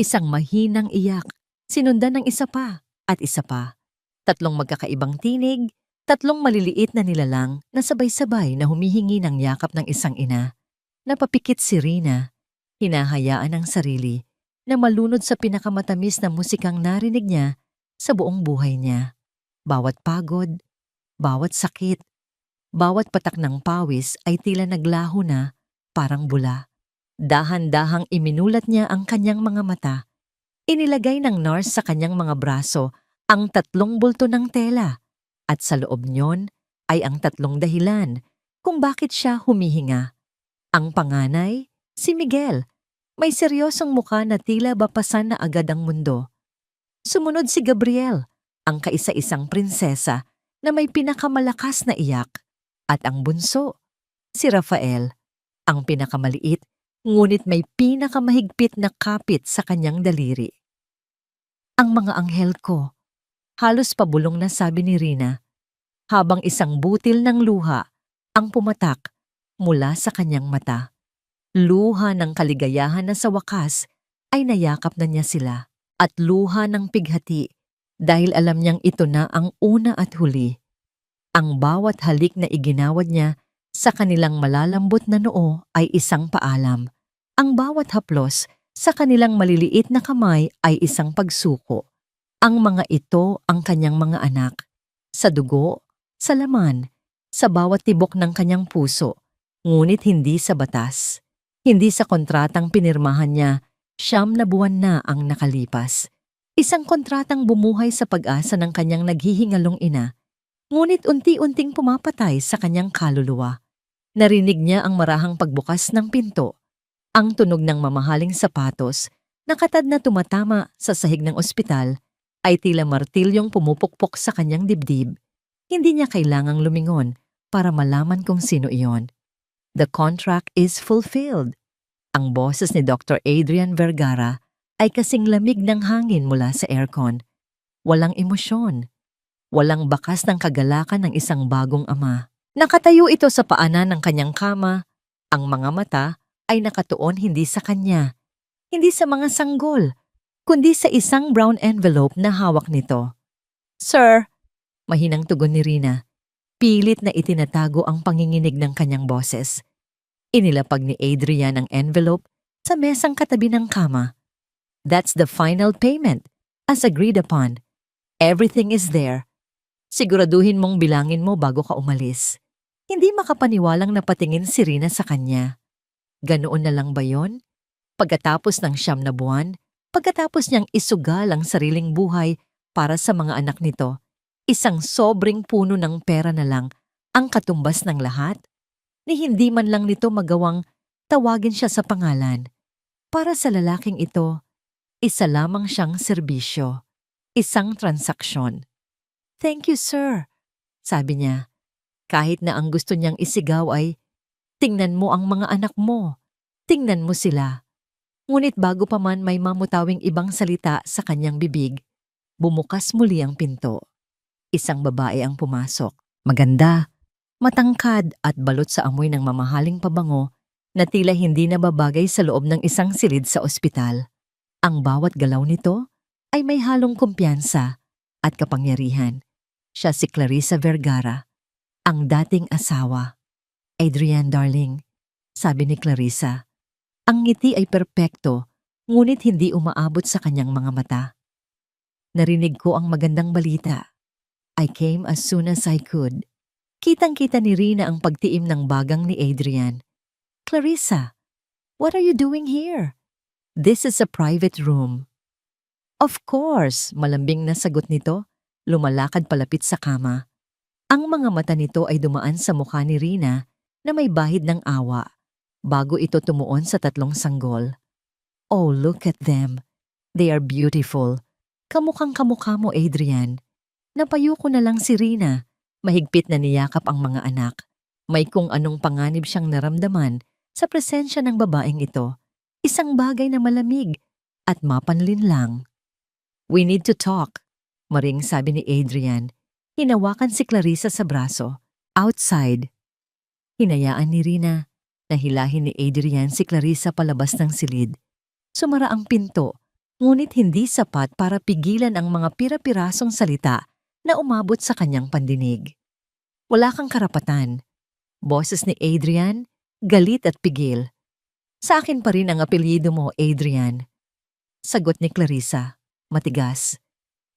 Isang mahinang iyak, sinundan ng isa pa at isa pa. Tatlong magkakaibang tinig, tatlong maliliit na nilalang na sabay-sabay na humihingi ng yakap ng isang ina. Napapikit si Rina, hinahayaan ang sarili na malunod sa pinakamatamis na musikang narinig niya sa buong buhay niya. Bawat pagod, bawat sakit, bawat patak ng pawis ay tila naglaho na, parang bula. Dahan-dahang iminulat niya ang kanyang mga mata. Inilagay ng nurse sa kanyang mga braso ang tatlong bulto ng tela at sa loob niyon ay ang tatlong dahilan kung bakit siya humihinga. Ang panganay, si Miguel, may seryosong mukha na tila bapasan na agad ang mundo. Sumunod si Gabriel, ang kaisa-isang prinsesa na may pinakamalakas na iyak. At ang bunso, si Rafael, ang pinakamaliit ngunit may pinakamahigpit na kapit sa kanyang daliri. Ang mga anghel ko, halos pabulong na sabi ni Rina, habang isang butil ng luha ang pumatak mula sa kanyang mata. Luha ng kaligayahan na sa wakas ay nayakap na niya sila at luha ng pighati dahil alam niyang ito na ang una at huli. Ang bawat halik na iginawad niya sa kanilang malalambot na noo ay isang paalam. Ang bawat haplos sa kanilang maliliit na kamay ay isang pagsuko. Ang mga ito ang kanyang mga anak. Sa dugo, sa laman, sa bawat tibok ng kanyang puso, ngunit hindi sa batas. Hindi sa kontratang pinirmahan niya, 9 na buwan na ang nakalipas. Isang kontratang bumuhay sa pag-asa ng kanyang naghihingalong ina, ngunit unti-unting pumapatay sa kanyang kaluluwa. Narinig niya ang marahang pagbukas ng pinto, ang tunog ng mamahaling sapatos, nakatad na tumatama sa sahig ng ospital, ay tila martilyong pumupukpok sa kanyang dibdib. Hindi niya kailangang lumingon para malaman kung sino iyon. The contract is fulfilled. Ang boses ni Dr. Adrian Vergara ay kasing lamig ng hangin mula sa aircon. Walang emosyon. Walang bakas ng kagalakan ng isang bagong ama. Nakatayo ito sa paanan ng kanyang kama. Ang mga mata ay nakatuon hindi sa kanya, hindi sa mga sanggol, kundi sa isang brown envelope na hawak nito. "Sir," mahinang tugon ni Rina, pilit na itinatago ang panginginig ng kanyang boses. Inilapag ni Adrian ang envelope sa mesang katabi ng kama. "That's the final payment, as agreed upon. Everything is there. Siguraduhin mong bilangin mo bago ka umalis." Hindi makapaniwalang napatingin si Rina sa kanya. Ganoon na lang ba yon? Pagkatapos ng 9 na buwan, pagkatapos niyang isugal ang sariling buhay para sa mga anak nito, isang sobrang puno ng pera na lang ang katumbas ng lahat, ni hindi man lang nito magawang tawagin siya sa pangalan. Para sa lalaking ito, isa lamang siyang serbisyo, isang transaksyon. "Thank you, sir," sabi niya. Kahit na ang gusto niyang isigaw ay, "Tingnan mo ang mga anak mo, tingnan mo sila." Ngunit bago pa man may mamutawing ibang salita sa kanyang bibig, bumukas muli ang pinto. Isang babae ang pumasok. Maganda, matangkad at balot sa amoy ng mamahaling pabango na tila hindi nababagay sa loob ng isang silid sa ospital. Ang bawat galaw nito ay may halong kumpiyansa at kapangyarihan. Siya si Clarissa Vergara, ang dating asawa. "Adrian, darling," sabi ni Clarissa. Ang ngiti ay perpekto, ngunit hindi umaabot sa kanyang mga mata. "Narinig ko ang magandang balita. I came as soon as I could." Kitang-kita ni Rina ang pagtiim ng bagang ni Adrian. "Clarissa, what are you doing here? This is a private room." "Of course," malambing na sagot nito, lumalakad palapit sa kama. Ang mga mata nito ay dumaan sa mukha ni Rina na may bahid ng awa, bago ito tumuon sa tatlong sanggol. "Oh, look at them. They are beautiful. Kamukhang kamukha mo, Adrian." Napayo ko na lang si Rina. Mahigpit na niyakap ang mga anak. May kung anong panganib siyang naramdaman sa presensya ng babaeng ito. Isang bagay na malamig at mapanlinlang. "We need to talk," maring sabi ni Adrian. Hinawakan si Clarissa sa braso. "Outside." Hinayaan ni Rina na hilahin ni Adrian si Clarissa palabas ng silid. Sumara ang pinto ngunit hindi sapat para pigilan ang mga pira-pirasong salita na umabot sa kanyang pandinig. Wala kang karapatan. Boses ni Adrian, galit at pigil. Sa akin pa rin ang apelyido mo, Adrian. Sagot ni Clarissa, matigas.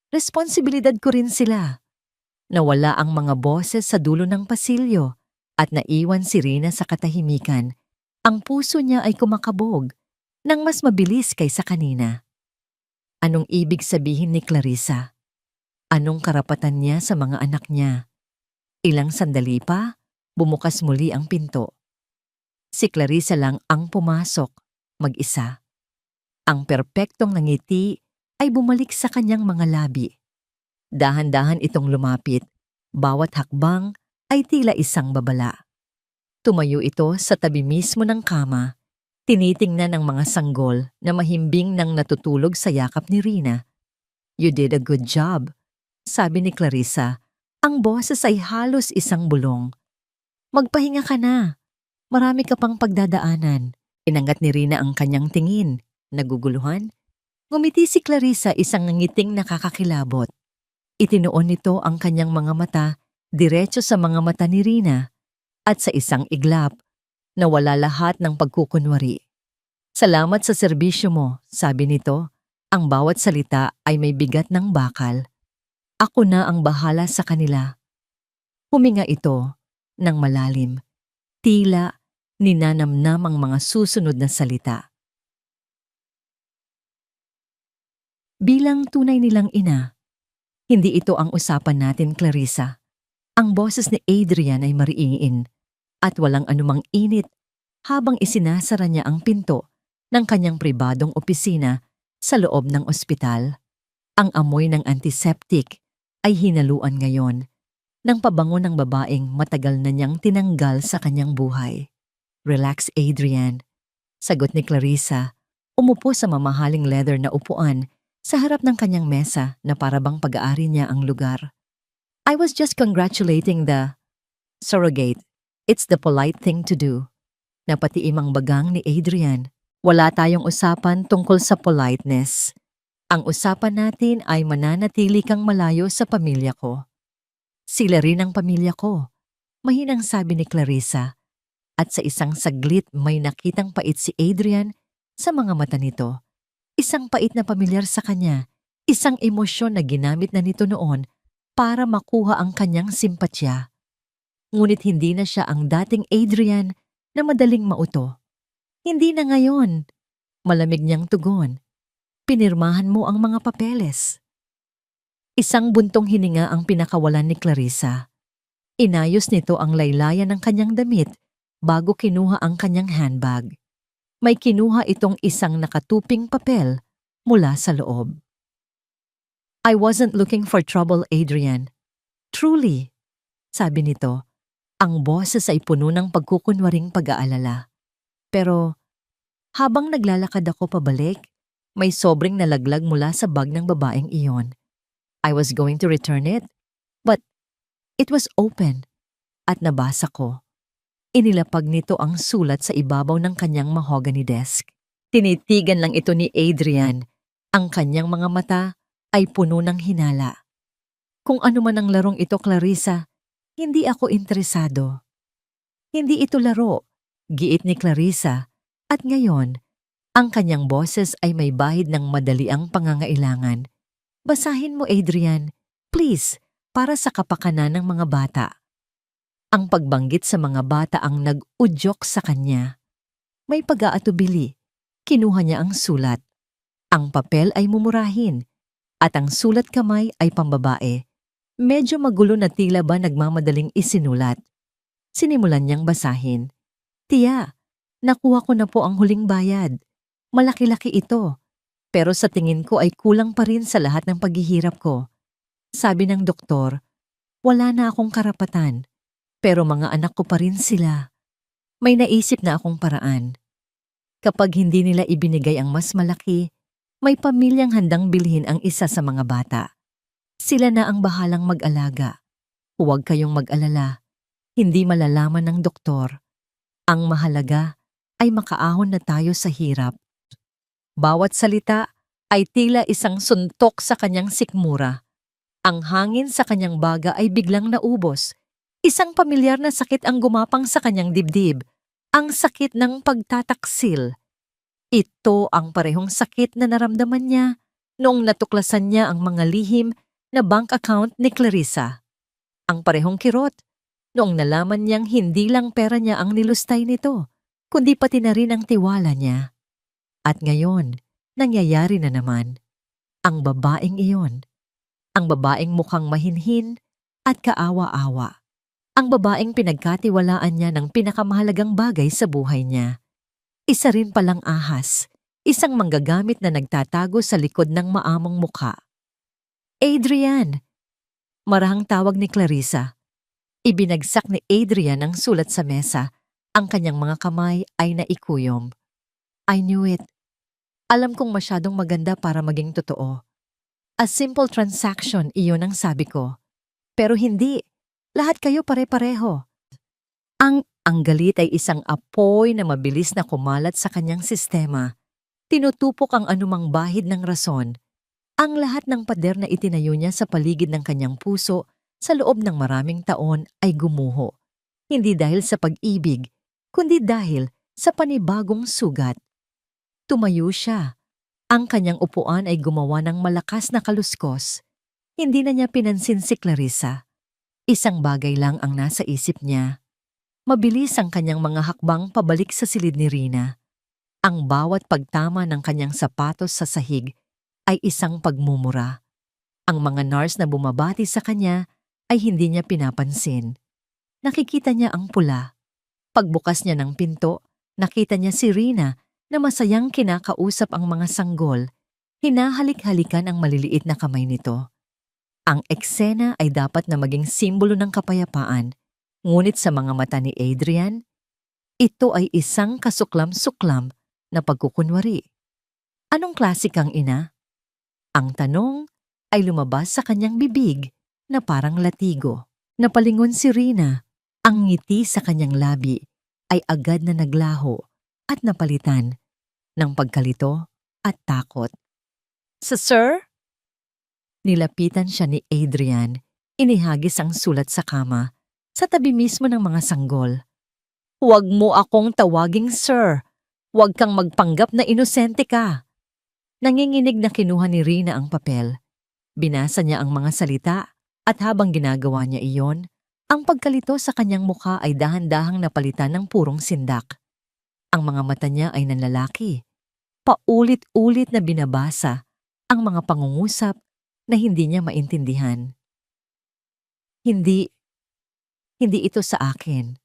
Responsibilidad ko rin sila. Nawala ang mga boses sa dulo ng pasilyo at naiwan si Rina sa katahimikan. Ang puso niya ay kumakabog nang mas mabilis kaysa kanina. Anong ibig sabihin ni Clarissa? Anong karapatan niya sa mga anak niya? Ilang sandali pa, bumukas muli ang pinto. Si Clarissa lang ang pumasok, mag-isa. Ang perpektong ngiti ay bumalik sa kanyang mga labi. Dahan-dahan itong lumapit, bawat hakbang ay tila isang babala. Tumayo ito sa tabi mismo ng kama, tinitingnan ang mga sanggol na mahimbing nang natutulog sa yakap ni Rina. You did a good job, sabi ni Clarissa. Ang boses ay halos isang bulong. Magpahinga ka na. Marami ka pang pagdadaanan. Inangat ni Rina ang kanyang tingin. Naguguluhan. Ngumiti si Clarissa, isang ngiting nakakakilabot. Itinuon nito ang kanyang mga mata diretso sa mga mata ni Rina at sa isang iglap, nawala lahat ng pagkukunwari. Salamat sa serbisyo mo, sabi nito. Ang bawat salita ay may bigat ng bakal. Ako na ang bahala sa kanila. Huminga ito ng malalim. Tila ninanamnam ang mga susunod na salita. Bilang tunay nilang ina, hindi ito ang usapan natin, Clarissa. Ang boses ni Adrian ay mariin at walang anumang init habang isinasara niya ang pinto ng kanyang pribadong opisina sa loob ng ospital. Ang amoy ng antiseptic ay hinaluan ngayon ng pabango ng babaeng matagal na niyang tinanggal sa kanyang buhay. Relax, Adrian, sagot ni Clarissa, umupo sa mamahaling leather na upuan sa harap ng kanyang mesa na parabang pag-aari niya ang lugar. I was just congratulating the surrogate. It's the polite thing to do. Napatiim ang bagang ni Adrian. Wala tayong usapan tungkol sa politeness. Ang usapan natin ay mananatili kang malayo sa pamilya ko. Sila rin ang pamilya ko, mahinang sabi ni Clarissa. At sa isang saglit may nakitang pait si Adrian sa mga mata nito. Isang pait na pamilyar sa kanya, isang emosyon na ginamit na nito noon para makuha ang kanyang simpatya. Ngunit hindi na siya ang dating Adrian na madaling mauto. Hindi na ngayon. Malamig niyang tugon. Pinirmahan mo ang mga papeles. Isang buntong hininga ang pinakawalan ni Clarissa. Inayos nito ang laylayan ng kanyang damit bago kinuha ang kanyang handbag. May kinuha itong isang nakatuping papel mula sa loob. I wasn't looking for trouble, Adrian. Truly, sabi nito. Ang boses ay puno ng pagkukunwaring pag-aalala. Pero habang naglalakad ako pabalik, may sobrang nalaglag mula sa bag ng babaeng iyon. I was going to return it, but it was open at nabasa ko. Inilapag nito ang sulat sa ibabaw ng kanyang mahogany desk. Tinitigan lang ito ni Adrian. Ang kanyang mga mata ay puno ng hinala. Kung ano man ang larong ito, Clarissa, hindi ako interesado. Hindi ito laro, giit ni Clarissa, at ngayon, ang kanyang boses ay may bahid ng madaliang pangangailangan. Basahin mo, Adrian, please, para sa kapakanan ng mga bata. Ang pagbanggit sa mga bata ang nag-udyok sa kanya. May pag-aatubili. Kinuha niya ang sulat. Ang papel ay mumurahin, at ang sulat kamay ay pambabae. Medyo magulo na tila ba nagmamadaling isinulat. Sinimulan niyang basahin. Tiya, nakuha ko na po ang huling bayad. Malaki-laki ito. Pero sa tingin ko ay kulang pa rin sa lahat ng paghihirap ko. Sabi ng doktor, wala na akong karapatan. Pero mga anak ko pa rin sila. May naisip na akong paraan. Kapag hindi nila ibinigay ang mas malaki, may pamilyang handang bilhin ang isa sa mga bata. Sila na ang bahalang mag-alaga. Huwag kayong mag-alala. Hindi malalaman ng doktor. Ang mahalaga ay makaahon na tayo sa hirap. Bawat salita ay tila isang suntok sa kanyang sikmura. Ang hangin sa kanyang baga ay biglang naubos. Isang pamilyar na sakit ang gumapang sa kanyang dibdib. Ang sakit ng pagtataksil. Ito ang parehong sakit na naramdaman niya noong natuklasan niya ang mga lihim na bank account ni Clarissa. Ang parehong kirot noong nalaman niyang hindi lang pera niya ang nilustay nito, kundi pati na rin ang tiwala niya. At ngayon, nangyayari na naman. Ang babaeng iyon. Ang babaeng mukhang mahinhin at kaawa-awa. Ang babaeng pinagkatiwalaan niya ng pinakamahalagang bagay sa buhay niya. Isa rin palang ahas, isang manggagamit na nagtatago sa likod ng maamong mukha. Adrian! Marahang tawag ni Clarissa. Ibinagsak ni Adrian ang sulat sa mesa. Ang kanyang mga kamay ay naikuyom. I knew it. Alam kong masyadong maganda para maging totoo. A simple transaction, iyon ang sabi ko. Pero hindi. Lahat kayo pare-pareho. Ang galit ay isang apoy na mabilis na kumalat sa kanyang sistema. Tinutupok ang anumang bahid ng rason. Ang lahat ng pader na itinayo niya sa paligid ng kanyang puso sa loob ng maraming taon ay gumuho. Hindi dahil sa pag-ibig, kundi dahil sa panibagong sugat. Tumayo siya. Ang kanyang upuan ay gumawa ng malakas na kaluskos. Hindi na niya pinansin si Clarissa. Isang bagay lang ang nasa isip niya. Mabilis ang kanyang mga hakbang pabalik sa silid ni Rina. Ang bawat pagtama ng kanyang sapatos sa sahig ay isang pagmumura. Ang mga nurse na bumabati sa kanya ay hindi niya pinapansin. Nakikita niya ang pula. Pagbukas niya ng pinto, nakita niya si Rina na masayang kinakausap ang mga sanggol. Hinahalik-halikan ang maliliit na kamay nito. Ang eksena ay dapat na maging simbolo ng kapayapaan. Ngunit sa mga mata ni Adrian, ito ay isang kasuklam-suklam na pagkukunwari. Anong klase kang ina? Ang tanong ay lumabas sa kanyang bibig na parang latigo. Napalingon si Rina. Ang ngiti sa kanyang labi ay agad na naglaho at napalitan ng pagkalito at takot. Sir? Nilapitan siya ni Adrian. Inihagis ang sulat sa kama sa tabi mismo ng mga sanggol. Huwag mo akong tawaging sir. Huwag kang magpanggap na inosente ka. Nanginginig na kinuha ni Rina ang papel. Binasa niya ang mga salita at habang ginagawa niya iyon, ang pagkalito sa kanyang mukha ay dahan-dahang napalitan ng purong sindak. Ang mga mata niya ay nanlalaki. Paulit-ulit na binabasa ang mga pangungusap na hindi niya maintindihan. Hindi ito sa akin.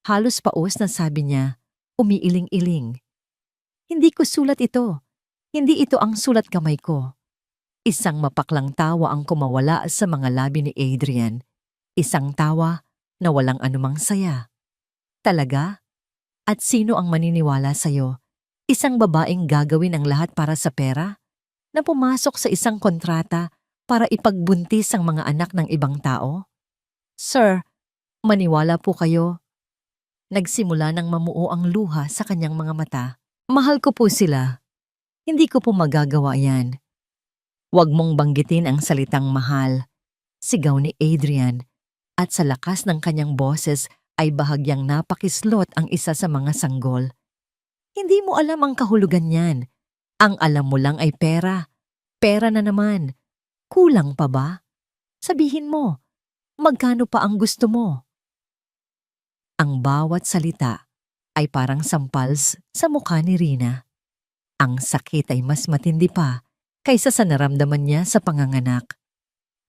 Halos paos na sabi niya, umiiling-iling. Hindi ko sulat ito. Hindi ito ang sulat kamay ko. Isang mapaklang tawa ang kumawala sa mga labi ni Adrian. Isang tawa na walang anumang saya. Talaga? At sino ang maniniwala sa'yo? Isang babaeng gagawin ang lahat para sa pera? Na pumasok sa isang kontrata para ipagbuntis ang mga anak ng ibang tao? Sir, maniwala po kayo. Nagsimula ng mamuo ang luha sa kanyang mga mata. Mahal ko po sila. Hindi ko po magagawa yan. Huwag mong banggitin ang salitang mahal. Sigaw ni Adrian. At sa lakas ng kanyang boses ay bahagyang napakislot ang isa sa mga sanggol. Hindi mo alam ang kahulugan niyan. Ang alam mo lang ay pera. Pera na naman. Kulang pa ba? Sabihin mo, magkano pa ang gusto mo? Ang bawat salita ay parang sampals sa mukha ni Rina. Ang sakit ay mas matindi pa kaysa sa naramdaman niya sa panganganak.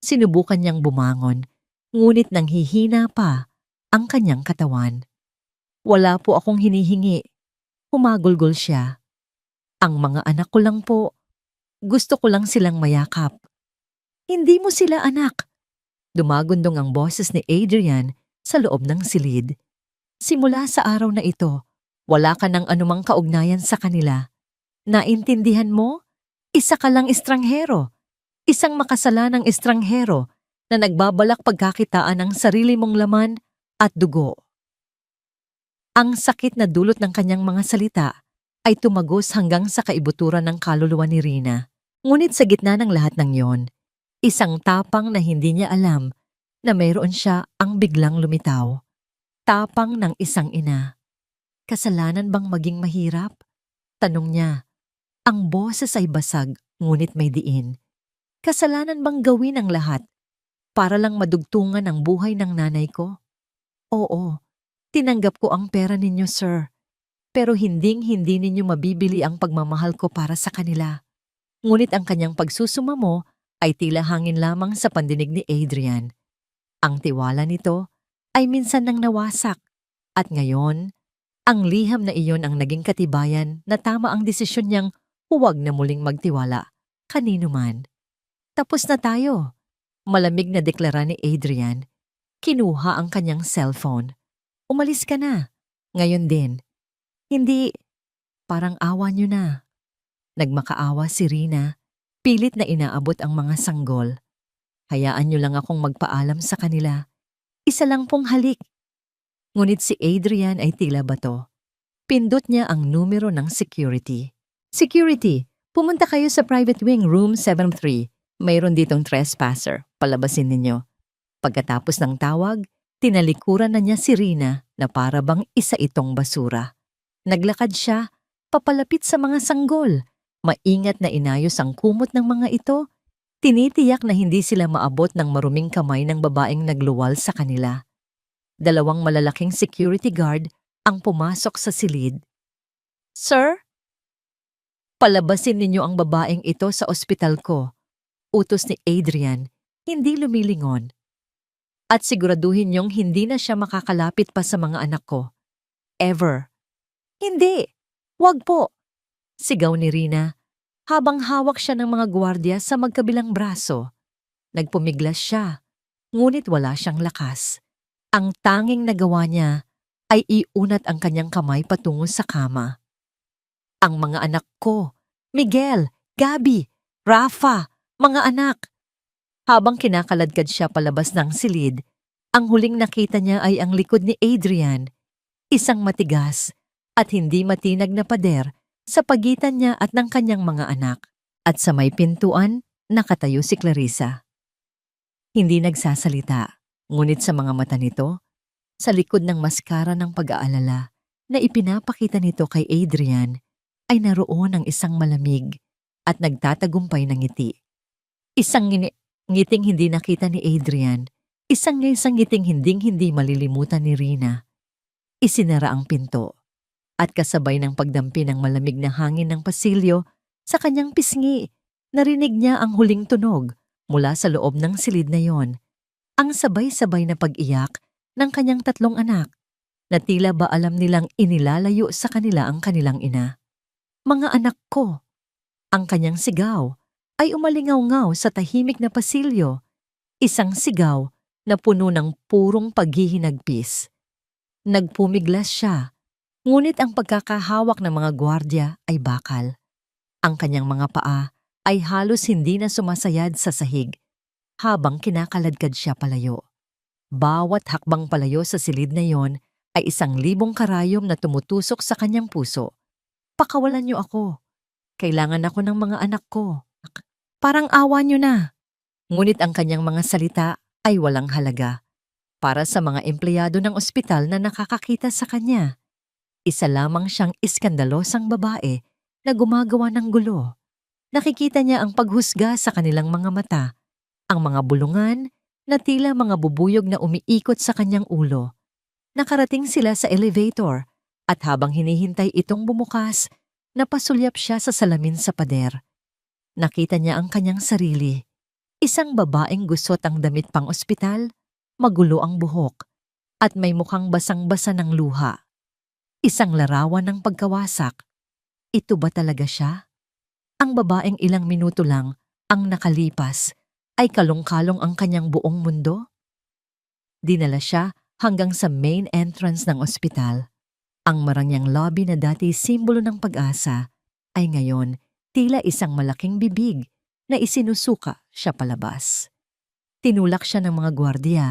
Sinubukan niyang bumangon, ngunit nanghihina pa ang kanyang katawan. Wala po akong hinihingi. Humagulgol siya. Ang mga anak ko lang po. Gusto ko lang silang mayakap. Hindi mo sila anak. Dumagundong ang boses ni Adrian sa loob ng silid. Simula sa araw na ito, wala ka ng anumang kaugnayan sa kanila. Naintindihan mo? Isa ka lang estranghero. Isang makasalanang estranghero na nagbabalak pagkakitaan ang sarili mong laman at dugo. Ang sakit na dulot ng kanyang mga salita ay tumagos hanggang sa kaibuturan ng kaluluwa ni Rina. Ngunit sa gitna ng lahat ng yon, isang tapang na hindi niya alam na mayroon siya ang biglang lumitaw. Tapang ng isang ina. Kasalanan bang maging mahirap? Tanong niya. Ang boses ay basag, ngunit may diin. Kasalanan bang gawin ang lahat para lang madugtungan ang buhay ng nanay ko? Oo, tinanggap ko ang pera ninyo, sir. Pero hinding-hindi ninyo mabibili ang pagmamahal ko para sa kanila. Ngunit ang kanyang pagsusumamo ay tila hangin lamang sa pandinig ni Adrian. Ang tiwala nito ay minsan nang nawasak. At ngayon, ang liham na iyon ang naging katibayan na tama ang desisyon niyang huwag na muling magtiwala kanino man. Tapos na tayo. Malamig na deklara ni Adrian. Kinuha ang kanyang cellphone. Umalis ka na. Ngayon din. Hindi, parang awa niyo na. Nagmakaawa si Rina. Pilit na inaabot ang mga sanggol. Hayaan niyo lang akong magpaalam sa kanila. Isa lang pong halik. Ngunit si Adrian ay tila bato. Pindot niya ang numero ng security. Security, pumunta kayo sa private wing room 73. Mayroon ditong trespasser. Palabasin ninyo. Pagkatapos ng tawag, tinalikuran na niya si Rina na para bang isa itong basura. Naglakad siya, papalapit sa mga sanggol. Maingat na inayos ang kumot ng mga ito. Tinitiyak na hindi sila maabot ng maruming kamay ng babaeng nagluwal sa kanila. Dalawang malalaking security guard ang pumasok sa silid. Sir? Palabasin ninyo ang babaeng ito sa ospital ko. Utos ni Adrian, hindi lumilingon. At siguraduhin niyong hindi na siya makakalapit pa sa mga anak ko. Ever. Hindi. Wag po. Sigaw ni Rina, habang hawak siya ng mga gwardiya sa magkabilang braso. Nagpumiglas siya, ngunit wala siyang lakas. Ang tanging nagawa niya ay iunat ang kanyang kamay patungo sa kama. Ang mga anak ko, Miguel, Gabi, Rafa, mga anak. Habang kinakaladkad siya palabas ng silid, ang huling nakita niya ay ang likod ni Adrian, isang matigas at hindi matinag na pader sa pagitan niya at ng kanyang mga anak. At sa may pintuan, nakatayo si Clarissa. Hindi nagsasalita, ngunit sa mga mata nito, sa likod ng maskara ng pag-aalala na ipinapakita nito kay Adrian, ay naroon ang isang malamig at nagtatagumpay na ngiti. Isang ngiting hindi nakita ni Adrian, isang ngiting hinding-hindi malilimutan ni Rina. Isinara ang pinto, at kasabay ng pagdampi ng malamig na hangin ng pasilyo sa kanyang pisngi, narinig niya ang huling tunog mula sa loob ng silid na yon. Ang sabay-sabay na pag-iyak ng kanyang tatlong anak, na tila ba alam nilang inilalayo sa kanila ang kanilang ina. Mga anak ko! Ang kanyang sigaw ay umalingaw-ngaw sa tahimik na pasilyo, isang sigaw na puno ng purong paghihinagpis. Nagpumiglas siya, ngunit ang pagkakahawak ng mga gwardya ay bakal. Ang kanyang mga paa ay halos hindi na sumasayad sa sahig habang kinakaladkad siya palayo. Bawat hakbang palayo sa silid na yon ay 1,000 karayom na tumutusok sa kanyang puso. Pakawalan niyo ako. Kailangan ako ng mga anak ko. Parang awa niyo na. Ngunit ang kanyang mga salita ay walang halaga para sa mga empleyado ng ospital na nakakakita sa kanya. Isa lamang siyang iskandalosang babae na gumagawa ng gulo. Nakikita niya ang paghusga sa kanilang mga mata, ang mga bulungan na tila mga bubuyog na umiikot sa kanyang ulo. Nakarating sila sa elevator at habang hinihintay itong bumukas, napasulyap siya sa salamin sa pader. Nakita niya ang kanyang sarili. Isang babaeng gusot ang damit pang ospital, magulo ang buhok, at may mukhang basang-basa ng luha. Isang larawan ng pagkawasak. Ito ba talaga siya? Ang babaeng ilang minuto lang ang nakalipas ay kalong-kalong ang kanyang buong mundo? Dinala siya hanggang sa main entrance ng ospital. Ang marangyang lobby na dati simbolo ng pag-asa ay ngayon tila isang malaking bibig na isinusuka siya palabas. Tinulak siya ng mga gwardiya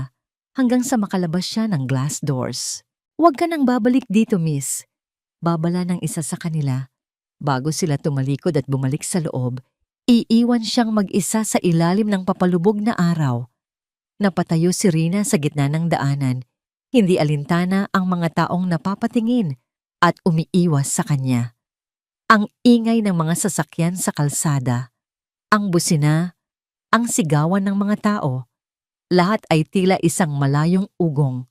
hanggang sa makalabas siya ng glass doors. "Huwag ka nang babalik dito, miss." Babala ng isa sa kanila. Bago sila tumalikod at bumalik sa loob, Iiwan siyang mag-isa sa ilalim ng papalubog na araw. Napatayo si Rina sa gitna ng daanan. Hindi alintana ang mga taong napapatingin at umiiwas sa kanya. Ang ingay ng mga sasakyan sa kalsada, ang busina, ang sigawan ng mga tao, lahat ay tila isang malayong ugong.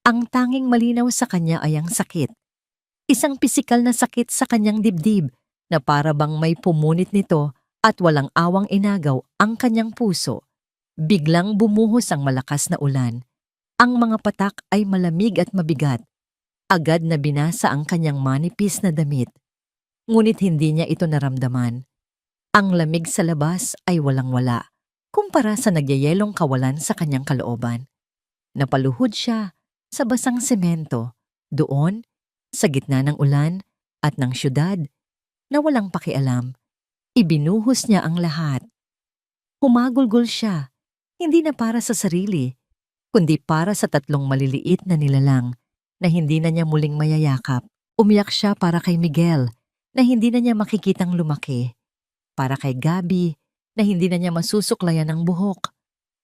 Ang tanging malinaw sa kanya ay ang sakit. Isang pisikal na sakit sa kanyang dibdib na para bang may pumunit nito at walang awang inagaw ang kanyang puso. Biglang bumuhos ang malakas na ulan. Ang mga patak ay malamig at mabigat. Agad na binasa ang kanyang manipis na damit. Ngunit hindi niya ito naramdaman. Ang lamig sa labas ay walang-wala kumpara sa nagyayelong kawalan sa kanyang kalooban. Napaluhod siya sa basang semento, doon, sa gitna ng ulan at ng syudad, na walang pakialam. Ibinuhos niya ang lahat. Humagulgol siya, hindi na para sa sarili, kundi para sa tatlong maliliit na nilalang na hindi na niya muling mayayakap. Umiyak siya para kay Miguel na hindi na niya makikitang lumaki, para kay Gabby na hindi na niya masusuklayan ang buhok,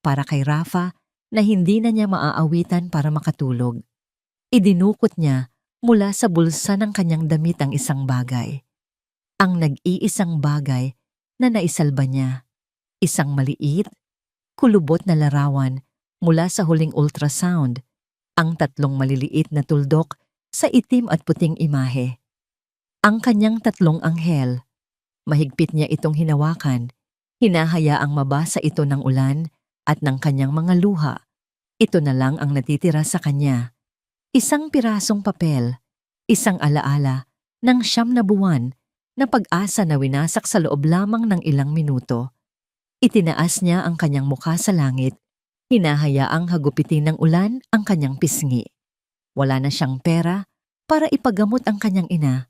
para kay Rafa na hindi na niya maaawitan para makatulog. Idinukot niya mula sa bulsa ng kanyang damit ang isang bagay. Ang nag-iisang bagay na naisalba niya. Isang maliit, kulubot na larawan mula sa huling ultrasound, ang tatlong maliliit na tuldok sa itim at puting imahe. Ang kanyang tatlong anghel. Mahigpit niya itong hinawakan, hinahayaang mabasa ito ng ulan at ng kanyang mga luha. Ito na lang ang natitira sa kanya. Isang pirasong papel, isang alaala ng 9 na buwan na pag-asa na winasak sa loob lamang ng ilang minuto. Itinaas niya ang kanyang mukha sa langit, hinahayaang hagupitin ng ulan ang kanyang pisngi. Wala na siyang pera para ipagamot ang kanyang ina.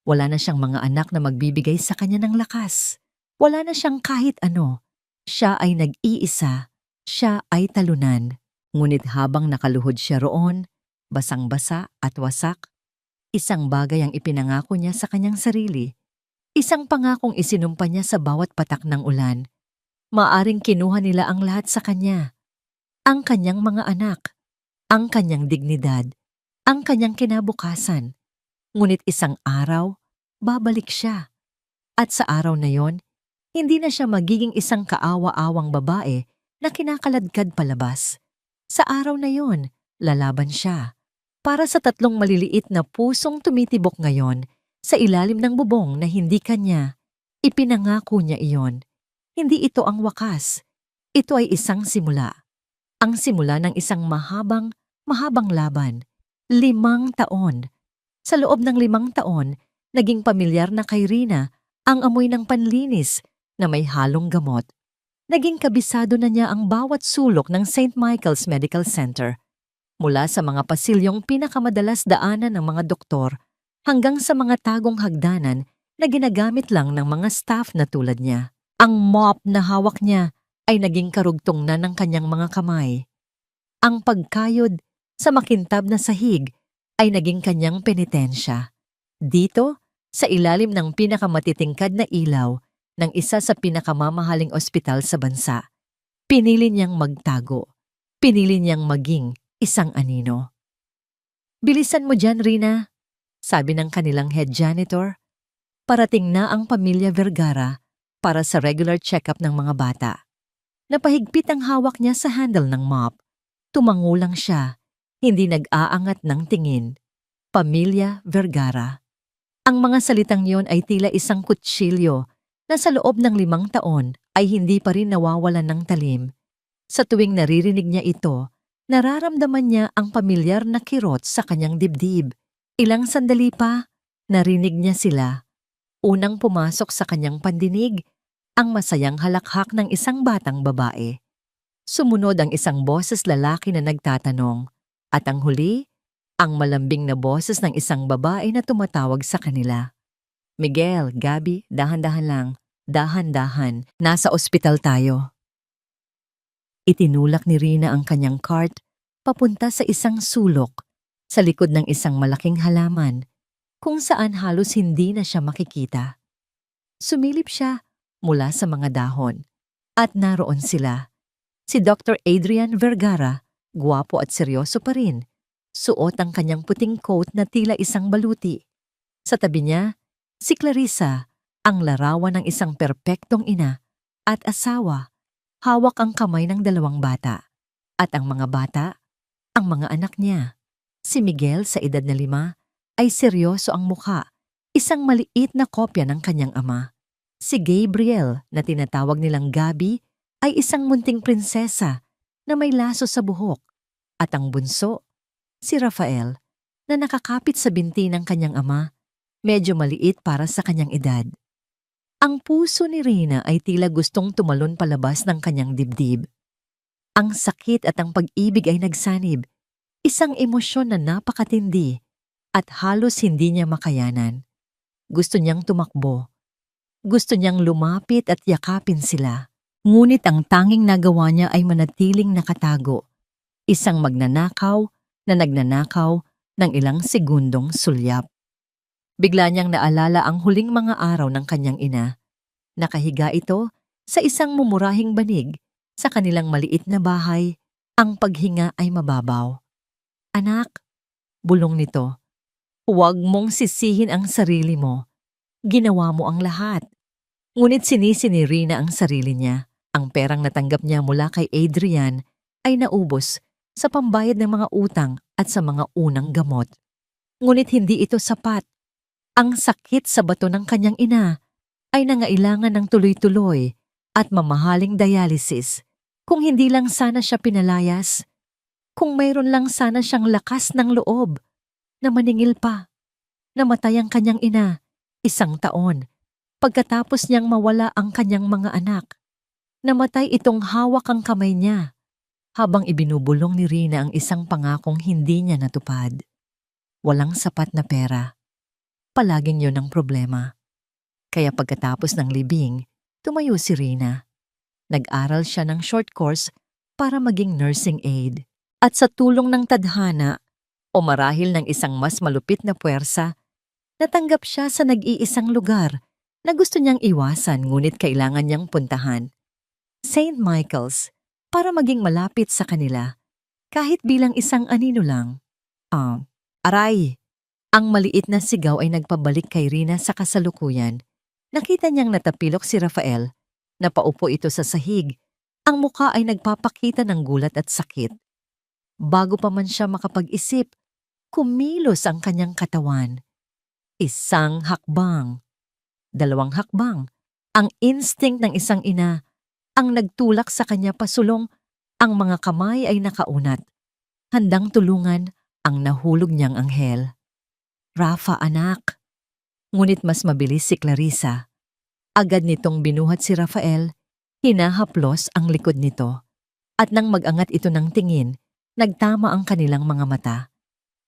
Wala na siyang mga anak na magbibigay sa kanya ng lakas. Wala na siyang kahit ano. Siya ay nag-iisa. Siya ay talunan. Ngunit habang nakaluhod siya roon, basang-basa at wasak, isang bagay ang ipinangako niya sa kanyang sarili. Isang pangakong isinumpa niya sa bawat patak ng ulan. Maaring kinuha nila ang lahat sa kanya. Ang kanyang mga anak, ang kanyang dignidad, ang kanyang kinabukasan. Ngunit isang araw, babalik siya. At sa araw na yon, hindi na siya magiging isang kaawa-awang babae na kinakaladkad palabas. Sa araw na yon, lalaban siya. Para sa tatlong maliliit na pusong tumitibok ngayon sa ilalim ng bubong na hindi kanya, ipinangako niya iyon. Hindi ito ang wakas. Ito ay isang simula. Ang simula ng isang mahabang laban. 5 taon. Sa loob ng 5 taon, naging pamilyar na kay Rina ang amoy ng panlinis na may halong gamot. Naging kabisado na niya ang bawat sulok ng St. Michael's Medical Center. Mula sa mga pasilyong pinakamadalas daanan ng mga doktor hanggang sa mga tagong hagdanan na ginagamit lang ng mga staff na tulad niya. Ang mop na hawak niya ay naging karugtong na ng kanyang mga kamay. Ang pagkayod sa makintab na sahig ay naging kanyang penitensya. Dito, sa ilalim ng pinakamatitingkad na ilaw ng isa sa pinakamamahaling ospital sa bansa, pinili niyang magtago. Pinili niyang maging isang anino. "Bilisan mo dyan, Rina," sabi ng kanilang head janitor. Parating na ang pamilya Vergara para sa regular check-up ng mga bata. Napahigpit ang hawak niya sa handle ng mop. Tumango lang siya, hindi nag-aangat ng tingin. Pamilya Vergara. Ang mga salitang yon ay tila isang kutsilyo na sa loob ng 5 taon ay hindi pa rin nawawalan ng talim. Sa tuwing naririnig niya ito, nararamdaman niya ang pamilyar na kirot sa kanyang dibdib. Ilang sandali pa, narinig niya sila. Unang pumasok sa kanyang pandinig, ang masayang halakhak ng isang batang babae. Sumunod ang isang boses lalaki na nagtatanong, at ang huli, ang malambing na boses ng isang babae na tumatawag sa kanila. "Miguel, Gabby, dahan-dahan lang. Dahan-dahan, nasa ospital tayo." Itinulak ni Rina ang kanyang cart papunta sa isang sulok, sa likod ng isang malaking halaman, kung saan halos hindi na siya makikita. Sumilip siya mula sa mga dahon. At naroon sila. Si Dr. Adrian Vergara, guwapo at seryoso pa rin. Suot ang kanyang puting coat na tila isang baluti. Sa tabi niya, si Clarissa, ang larawan ng isang perpektong ina at asawa. Hawak ang kamay ng dalawang bata. At ang mga bata, ang mga anak niya. Si Miguel sa edad na 5 ay seryoso ang mukha, isang maliit na kopya ng kanyang ama. Si Gabriel na tinatawag nilang Gabi ay isang munting prinsesa na may laso sa buhok. At ang bunso, si Rafael, na nakakapit sa binti ng kanyang ama, medyo maliit para sa kanyang edad. Ang puso ni Rina ay tila gustong tumalon palabas ng kanyang dibdib. Ang sakit at ang pag-ibig ay nagsanib, isang emosyon na napakatindi at halos hindi niya makayanan. Gusto niyang tumakbo. Gusto niyang lumapit at yakapin sila. Ngunit ang tanging nagawa niya ay manatiling nakatago. Isang magnanakaw na nagnanakaw ng ilang segundong sulyap. Bigla niyang naalala ang huling mga araw ng kanyang ina. Nakahiga ito sa isang mumurahing banig sa kanilang maliit na bahay. Ang paghinga ay mababaw. Anak, bulong nito, huwag mong sisihin ang sarili mo. Ginawa mo ang lahat. Ngunit sinisi ni Rina ang sarili niya. Ang perang natanggap niya mula kay Adrian ay naubos sa pambayad ng mga utang at sa mga unang gamot. Ngunit hindi ito sapat. Ang sakit sa bato ng kanyang ina ay nangailangan ng tuloy-tuloy at mamahaling dialysis. Kung hindi lang sana siya pinalayas, kung mayroon lang sana siyang lakas ng loob na maningil pa. Namatay ang kanyang ina, 1 taon, pagkatapos niyang mawala ang kanyang mga anak. Namatay itong hawak ang kamay niya habang ibinubulong ni Rina ang isang pangakong hindi niya natupad. Walang sapat na pera. Palaging yun ang problema. Kaya pagkatapos ng libing, tumayo si Rina. Nag-aral siya ng short course para maging nursing aide. At sa tulong ng tadhana o marahil ng isang mas malupit na puwersa, natanggap siya sa nag-iisang lugar na gusto niyang iwasan ngunit kailangan niyang puntahan. St. Michael's, para maging malapit sa kanila, kahit bilang isang anino lang. Aray! Ang maliit na sigaw ay nagpabalik kay Rina sa kasalukuyan. Nakita niyang natapilok si Rafael. Napaupo ito sa sahig. Ang mukha ay nagpapakita ng gulat at sakit. Bago pa man siya makapag-isip, kumilos ang kanyang katawan. 1 hakbang. 2 hakbang. Ang instinct ng isang ina ang nagtulak sa kanya pasulong. Ang mga kamay ay nakaunat. Handang tulungan ang nahulog niyang anghel. Rafa, anak. Ngunit mas mabilis si Clarissa. Agad nitong binuhat si Rafael, hinahaplos ang likod nito. At nang mag-angat ito ng tingin, nagtama ang kanilang mga mata.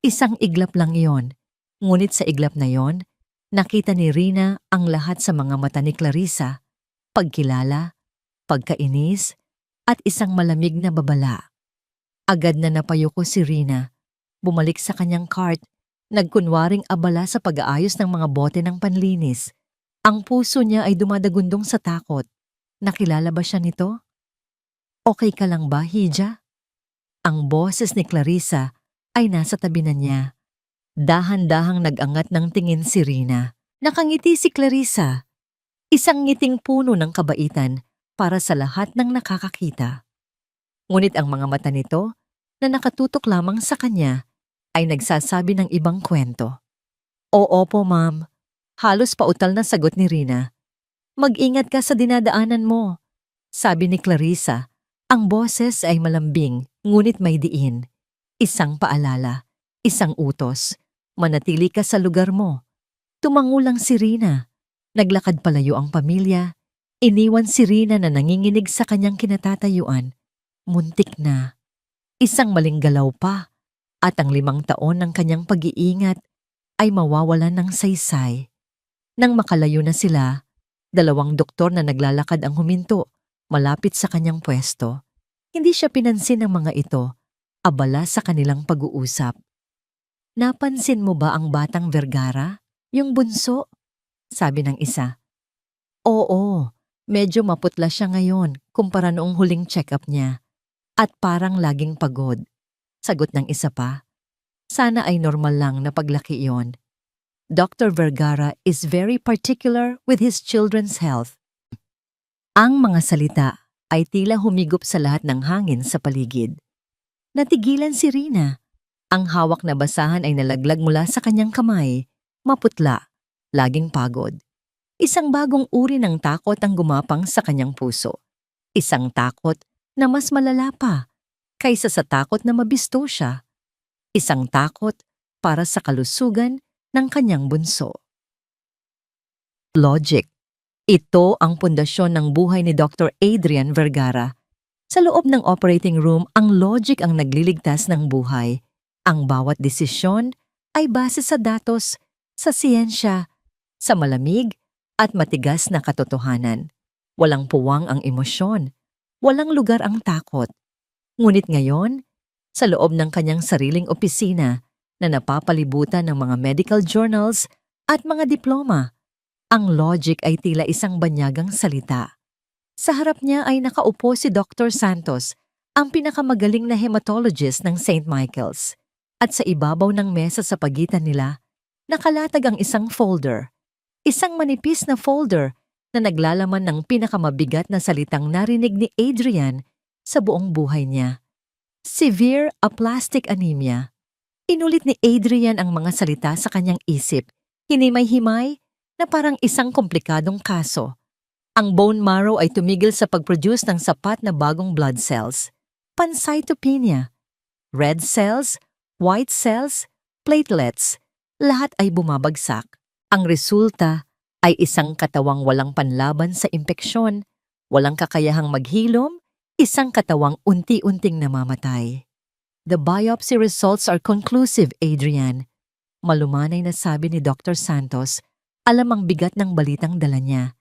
Isang iglap lang iyon. Ngunit sa iglap na iyon, nakita ni Rina ang lahat sa mga mata ni Clarissa. Pagkilala, pagkainis, at isang malamig na babala. Agad na napayuko si Rina. Bumalik sa kanyang cart, nagkunwaring abala sa pag-aayos ng mga bote ng panlinis. Ang puso niya ay dumadagundong sa takot. Nakilala ba siya nito? Okay ka lang ba, Hija? Ang boses ni Clarissa ay nasa tabi na niya. Dahan-dahang nag-angat ng tingin si Rina. Nakangiti si Clarissa. Isang ngiting puno ng kabaitan para sa lahat ng nakakakita. Ngunit ang mga mata nito na nakatutok lamang sa kanya ay nagsasabi ng ibang kwento. Oo po, ma'am. Halos pautal na sagot ni Rina. Mag-ingat ka sa dinadaanan mo. Sabi ni Clarissa, ang boses ay malambing ngunit may diin. Isang paalala, isang utos. Manatili ka sa lugar mo. Tumango lang si Rina. Naglakad palayo ang pamilya. Iniwan si Rina na nanginginig sa kanyang kinatatayuan. Muntik na. Isang maling galaw pa. At ang 5 taon ng kanyang pag-iingat ay mawawalan ng saysay. Nang makalayo na sila, 2 doktor na naglalakad ang huminto malapit sa kanyang pwesto. Hindi siya pinansin ng mga ito, abala sa kanilang pag-uusap. Napansin mo ba ang batang Vergara? Yung bunso? Sabi ng isa. Oo, Medyo maputla siya ngayon kumpara noong huling check-up niya. At parang laging pagod. Sagot ng isa pa. Sana ay normal lang na paglaki iyon. Dr. Vergara is very particular with his children's health. Ang mga salita ay tila humigop sa lahat ng hangin sa paligid. Natigilan si Rina. Ang hawak na basahan ay nalaglag mula sa kanyang kamay. Maputla, laging pagod. Isang bagong uri ng takot ang gumapang sa kanyang puso. Isang takot na mas malala pa kaysa sa takot na mabisto siya. Isang takot para sa kalusugan ng kanyang bunso. Logic. Ito ang pundasyon ng buhay ni Dr. Adrian Vergara. Sa loob ng operating room, ang logic ang nagliligtas ng buhay. Ang bawat desisyon ay base sa datos, sa siyensya, sa malamig at matigas na katotohanan. Walang puwang ang emosyon. Walang lugar ang takot. Ngunit ngayon, sa loob ng kanyang sariling opisina na napapalibutan ng mga medical journals at mga diploma, ang logic ay tila isang banyagang salita. Sa harap niya ay nakaupo si Dr. Santos, ang pinakamagaling na hematologist ng St. Michael's. At sa ibabaw ng mesa sa pagitan nila, nakalatag ang isang folder. Isang manipis na folder na naglalaman ng pinakamabigat na salitang narinig ni Adrian sa buong buhay niya. Severe aplastic anemia. Inulit ni Adrian ang mga salita sa kanyang isip, hinimay-himay na parang isang komplikadong kaso. Ang bone marrow ay tumigil sa pag-produce ng sapat na bagong blood cells. Pancytopenia. Red cells, white cells, platelets, lahat ay bumabagsak. Ang resulta ay isang katawang walang panlaban sa impeksyon, walang kakayahang maghilom, isang katawang unti-unting namamatay. The biopsy results are conclusive, Adrian. Malumanay na sabi ni Dr. Santos, alam ang bigat ng balitang dala niya.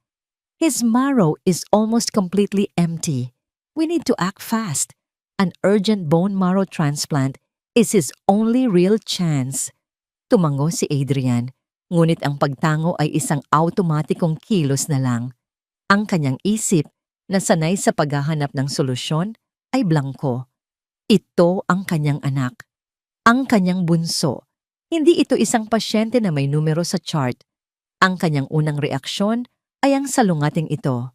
His marrow is almost completely empty. We need to act fast. An urgent bone marrow transplant is his only real chance. Tumango si Adrian, ngunit ang pagtango ay isang automatikong kilos na lang. Ang kanyang isip, na sanay sa paghahanap ng solusyon, ay blangko. Ito ang kanyang anak. Ang kanyang bunso. Hindi ito isang pasyente na may numero sa chart. Ang kanyang unang reaksyon ay ang salungating ito.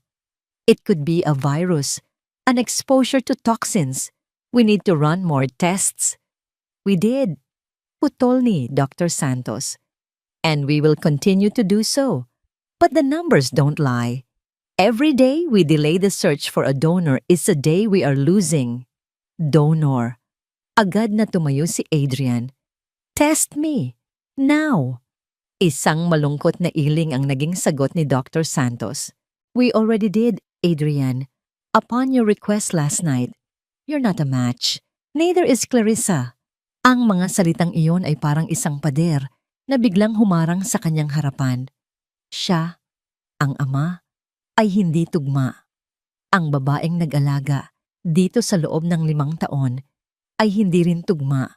It could be a virus, an exposure to toxins. We need to run more tests. We did. Putol ni Dr. Santos. And we will continue to do so. But the numbers don't lie. Every day we delay the search for a donor is a day we are losing. Donor. Agad na tumayo si Adrian. Test me. Now. Isang malungkot na iling ang naging sagot ni Dr. Santos. We already did, Adrian. Upon your request last night. You're not a match. Neither is Clarissa. Ang mga salitang iyon ay parang isang pader na biglang humarang sa kanyang harapan. Siya, ang ama, ay hindi tugma. Ang babaeng nag-alaga dito sa loob ng 5 taon ay hindi rin tugma.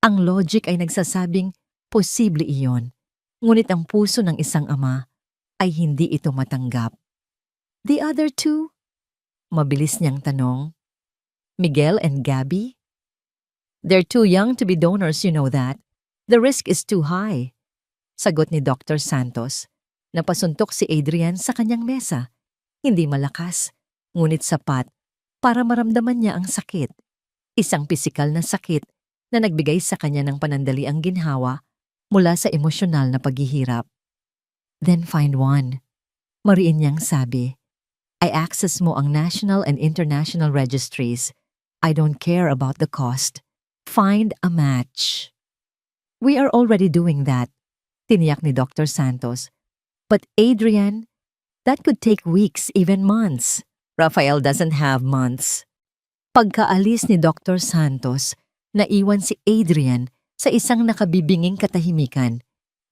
Ang logic ay nagsasabing posible iyon, ngunit ang puso ng isang ama ay hindi ito matanggap. The other two? Mabilis niyang tanong. Miguel and Gabby? They're too young to be donors, you know that. The risk is too high. Sagot ni Dr. Santos. Napasuntok si Adrian sa kanyang mesa. Hindi malakas, ngunit sapat para maramdaman niya ang sakit. Isang pisikal na sakit na nagbigay sa kanya ng panandaliang ginhawa mula sa emosyonal na paghihirap. Then find one. Mariin niyang sabi. I access mo ang national and international registries. I don't care about the cost. Find a match. We are already doing that, tiniyak ni Dr. Santos. But Adrian, that could take weeks, even months. Rafael doesn't have months. Pagkaalis ni Dr. Santos, naiwan si Adrian sa isang nakabibinging katahimikan.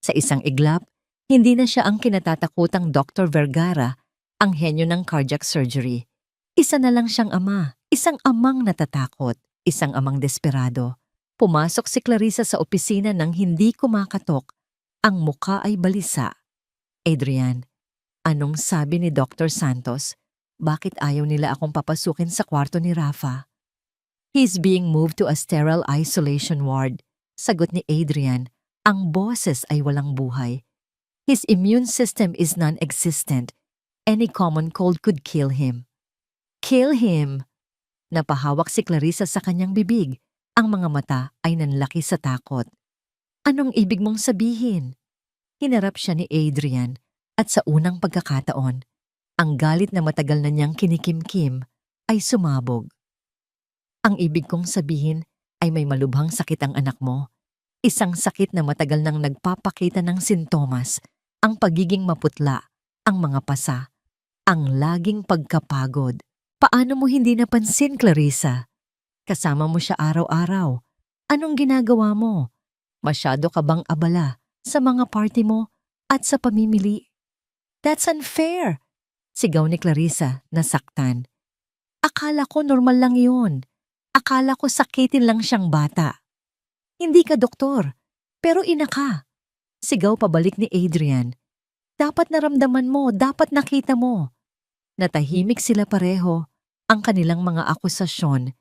Sa isang iglap, hindi na siya ang kinatatakutang Dr. Vergara, ang henyo ng cardiac surgery. Isa na lang siyang ama, isang amang natatakot. Isang amang desperado. Pumasok si Clarissa sa opisina nang hindi kumakatok. Ang muka ay balisa. Adrian, anong sabi ni Dr. Santos? Bakit ayaw nila akong papasukin sa kwarto ni Rafa? He's being moved to a sterile isolation ward. Sagot ni Adrian, ang boses ay walang buhay. His immune system is non-existent. Any common cold could kill him. Kill him! Napahawak si Clarissa sa kanyang bibig. Ang mga mata ay nanlaki sa takot. Anong ibig mong sabihin? Hinarap siya ni Adrian at sa unang pagkakataon, ang galit na matagal na niyang kinikimkim ay sumabog. Ang ibig kong sabihin ay may malubhang sakit ang anak mo. Isang sakit na matagal nang nagpapakita ng sintomas, ang pagiging maputla, ang mga pasa, ang laging pagkapagod. Paano mo hindi napansin, Clarissa? Kasama mo siya araw-araw. Anong ginagawa mo? Masyado ka bang abala sa mga party mo at sa pamimili? That's unfair! Sigaw ni Clarissa na saktan. Akala ko normal lang yun. Akala ko sakitin lang siyang bata. Hindi ka doktor, pero ina ka. Sigaw pabalik ni Adrian. Dapat naramdaman mo, dapat nakita mo. Natahimik sila pareho. Ang kanilang mga akusasyon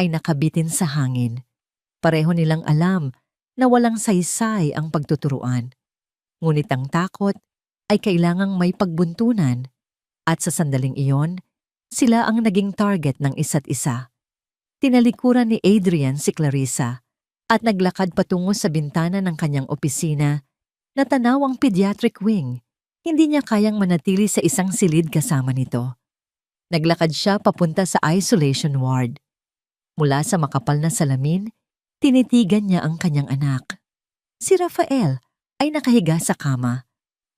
ay nakabitin sa hangin. Pareho nilang alam na walang saysay ang pagtuturuan. Ngunit ang takot ay kailangang may pagbuntunan at sa sandaling iyon, sila ang naging target ng isa't isa. Tinalikuran ni Adrian si Clarissa at naglakad patungo sa bintana ng kanyang opisina na tanaw ang pediatric wing. Hindi niya kayang manatili sa isang silid kasama nito. Naglakad siya papunta sa isolation ward. Mula sa makapal na salamin, tinitigan niya ang kanyang anak. Si Rafael ay nakahiga sa kama,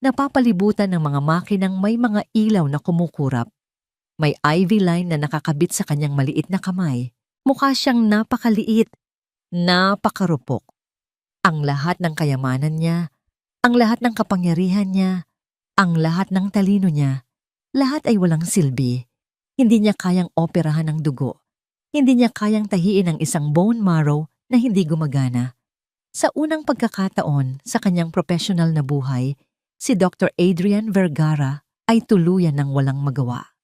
napapalibutan ng mga makinang may mga ilaw na kumukurap. May IV line na nakakabit sa kanyang maliit na kamay. Mukha siyang napakaliit, napakarupok. Ang lahat ng kayamanan niya, ang lahat ng kapangyarihan niya, ang lahat ng talino niya, lahat ay walang silbi. Hindi niya kayang operahan ng dugo. Hindi niya kayang tahiin ang isang bone marrow na hindi gumagana. Sa unang pagkakataon sa kanyang professional na buhay, si Dr. Adrian Vergara ay tuluyan ng walang magawa.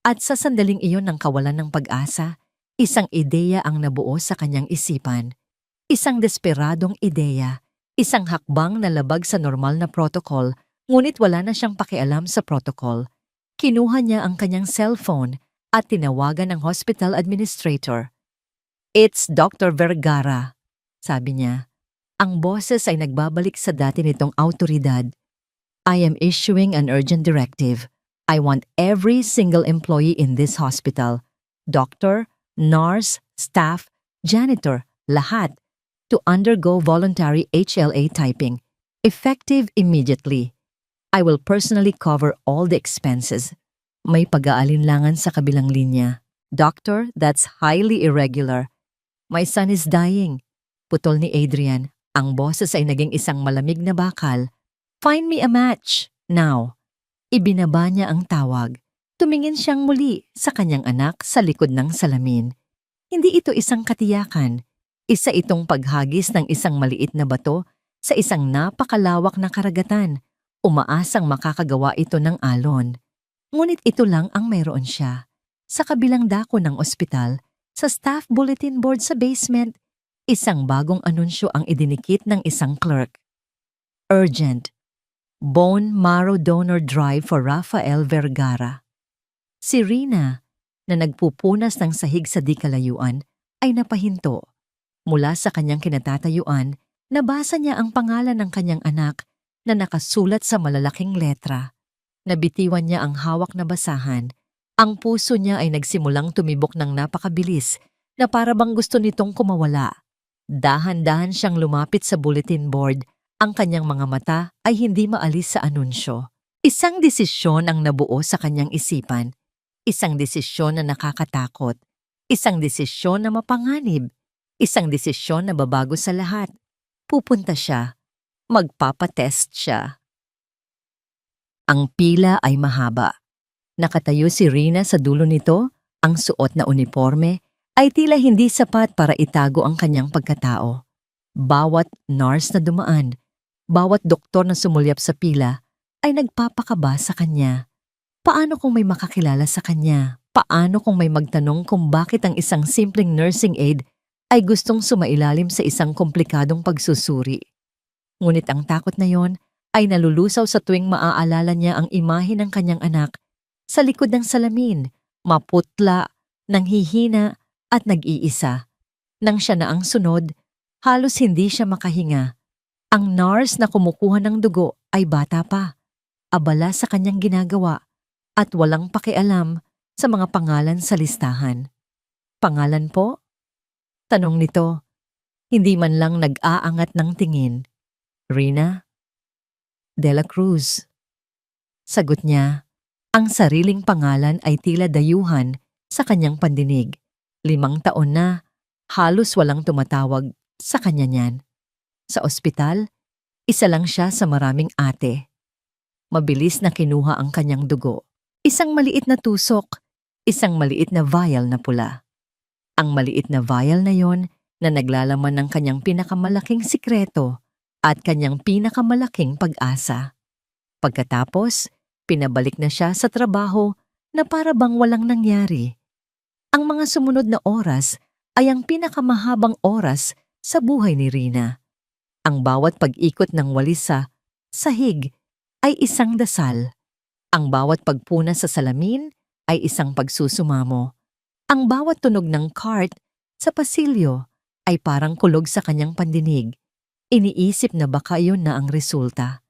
At sa sandaling iyon ng kawalan ng pag-asa, isang ideya ang nabuo sa kanyang isipan. Isang desperadong ideya, isang hakbang na labag sa normal na protocol, ngunit wala na siyang pakialam sa protocol. Kinuha niya ang kanyang cellphone at tinawagan ang hospital administrator. It's Dr. Vergara, sabi niya. Ang boses ay nagbabalik sa dati nitong autoridad. I am issuing an urgent directive. I want every single employee in this hospital, doctor, nurse, staff, janitor, lahat, to undergo voluntary HLA typing, effective immediately. I will personally cover all the expenses. May pag-aalinlangan sa kabilang linya. Doctor, that's highly irregular. My son is dying. Putol ni Adrian. Ang boses ay naging isang malamig na bakal. Find me a match, now. Ibinaba niya ang tawag. Tumingin siyang muli sa kanyang anak sa likod ng salamin. Hindi ito isang katiyakan. Isa itong paghagis ng isang maliit na bato sa isang napakalawak na karagatan. Umaasang makakagawa ito ng alon. Ngunit ito lang ang mayroon siya. Sa kabilang dako ng ospital, sa staff bulletin board sa basement, isang bagong anunsyo ang idinikit ng isang clerk. Urgent. Bone marrow donor drive for Rafael Vergara. Si Rina, na nagpupunas ng sahig sa di kalayuan, ay napahinto. Mula sa kanyang kinatatayuan, nabasa niya ang pangalan ng kanyang anak na nakasulat sa malalaking letra. Nabitiwan niya ang hawak na basahan. Ang puso niya ay nagsimulang tumibok ng napakabilis na para bang gusto nitong kumawala. Dahan-dahan siyang lumapit sa bulletin board. Ang kanyang mga mata ay hindi maalis sa anunsyo. Isang desisyon ang nabuo sa kanyang isipan. Isang desisyon na nakakatakot. Isang desisyon na mapanganib. Isang desisyon na babago sa lahat. Pupunta siya. Magpapatest siya. Ang pila ay mahaba. Nakatayo si Rina sa dulo nito, ang suot na uniforme ay tila hindi sapat para itago ang kanyang pagkatao. Bawat nurse na dumaan, bawat doktor na sumulyap sa pila ay nagpapakaba sa kanya. Paano kung may makakilala sa kanya? Paano kung may magtanong kung bakit ang isang simpleng nursing aide ay gustong sumailalim sa isang komplikadong pagsusuri? Ngunit ang takot na yon ay nalulusaw sa tuwing maaalala niya ang imahe ng kanyang anak sa likod ng salamin, maputla, nanghihina at nag-iisa. Nang siya na ang sunod, halos hindi siya makahinga. Ang nurse na kumukuha ng dugo ay bata pa, abala sa kanyang ginagawa at walang pakialam sa mga pangalan sa listahan. Pangalan po? Tanong nito, hindi man lang nag-aangat ng tingin. Rina de la Cruz. Sagot niya, ang sariling pangalan ay tila dayuhan sa kanyang pandinig. 5 taon na, halos walang tumatawag sa kanya niyan. Sa ospital, isa lang siya sa maraming ate. Mabilis na kinuha ang kanyang dugo. Isang maliit na tusok, isang maliit na vial na pula. Ang maliit na vial na yon na naglalaman ng kanyang pinakamalaking sikreto at kanyang pinakamalaking pag-asa. Pagkatapos, pinabalik na siya sa trabaho na para bang walang nangyari. Ang mga sumunod na oras ay ang pinakamahabang oras sa buhay ni Rina. Ang bawat pag-ikot ng walis sa sahig ay isang dasal. Ang bawat pagpuna sa salamin ay isang pagsusumamo. Ang bawat tunog ng cart sa pasilyo ay parang kulog sa kanyang pandinig. Iniisip na baka yun na ang resulta.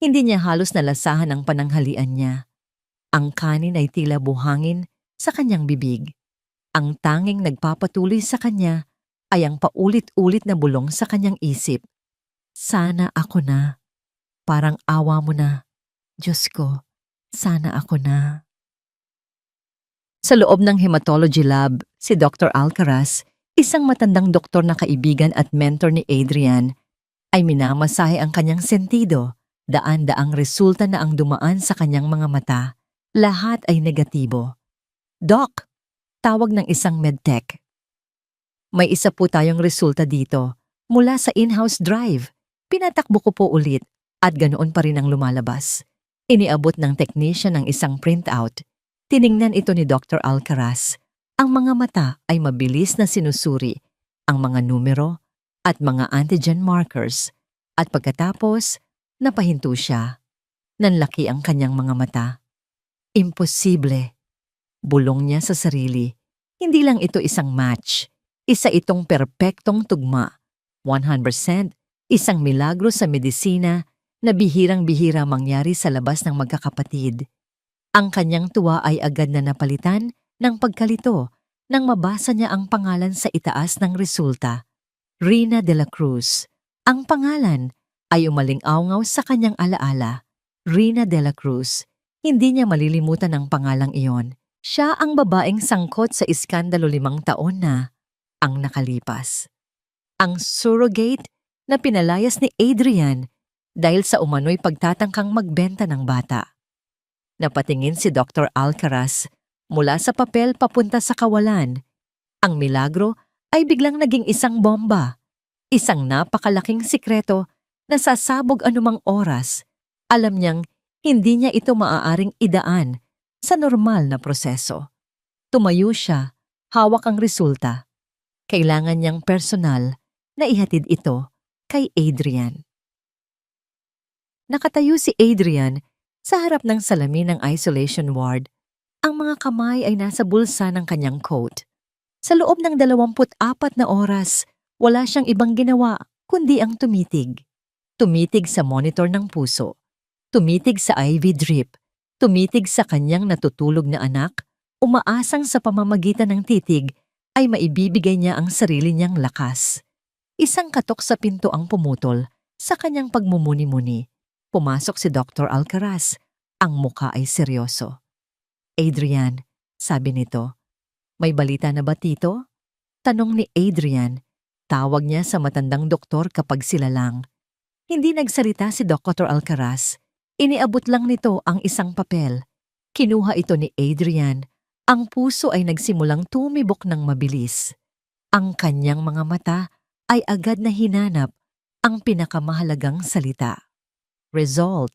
Hindi niya halos nalasahan ang pananghalian niya. Ang kanin ay tila buhangin sa kanyang bibig. Ang tanging nagpapatuloy sa kanya ay ang paulit-ulit na bulong sa kanyang isip. Sana ako na. Parang awa mo na. Diyos ko, sana ako na. Sa loob ng hematology lab, si Dr. Alcaraz, isang matandang doktor na kaibigan at mentor ni Adrian, ay minamasahe ang kanyang sentido. Daan-daang resulta na ang dumaan sa kanyang mga mata. Lahat ay negatibo. Doc, tawag ng isang medtech. May isa po tayong resulta dito. Mula sa in-house drive. Pinatakbo ko po ulit at ganoon pa rin ang lumalabas. Iniabot ng technician ang isang printout. Tiningnan ito ni Dr. Alcaraz. Ang mga mata ay mabilis na sinusuri ang mga numero at mga antigen markers. At pagkatapos, napahinto siya. Nanlaki ang kanyang mga mata. Imposible. Bulong niya sa sarili. Hindi lang ito isang match. Isa itong perpektong tugma. 100%. Isang milagro sa medisina na bihirang-bihira mangyari sa labas ng magkakapatid. Ang kanyang tuwa ay agad na napalitan ng pagkalito nang mabasa niya ang pangalan sa itaas ng resulta. Rina de la Cruz. Ang pangalan ay umaling-awngaw sa kanyang alaala. Rina de la Cruz. Hindi niya malilimutan ang pangalang iyon. Siya ang babaeng sangkot sa iskandalo 5 taon na ang nakalipas. Ang surrogate na pinalayas ni Adrian dahil sa umano'y pagtatangkang magbenta ng bata. Napatingin si Dr. Alcaraz mula sa papel papunta sa kawalan. Ang milagro ay biglang naging isang bomba. Isang napakalaking sikreto na sasabog anumang oras. Alam niyang hindi niya ito maaaring idaan sa normal na proseso. Tumayo siya, hawak ang resulta. Kailangan niyang personal na ihatid ito kay Adrian. Nakatayo si Adrian sa harap ng salamin ng isolation ward. Ang mga kamay ay nasa bulsa ng kanyang coat. Sa loob ng 24 na oras, wala siyang ibang ginawa kundi ang tumitig. Tumitig sa monitor ng puso. Tumitig sa IV drip. Tumitig sa kanyang natutulog na anak. Umaasang sa pamamagitan ng titig ay maibibigay niya ang sarili niyang lakas. Isang katok sa pinto ang pumutol sa kanyang pagmumuni-muni. Pumasok si Dr. Alcaraz. Ang muka ay seryoso. Adrian, sabi nito, may balita na ba tito? Tanong ni Adrian. Tawag niya sa matandang doktor kapag sila lang. Hindi nagsalita si Dr. Alcaraz. Iniabot lang nito ang isang papel. Kinuha ito ni Adrian. Ang puso ay nagsimulang tumibok ng mabilis. Ang kanyang mga mata ay agad na hinanap ang pinakamahalagang salita. Result.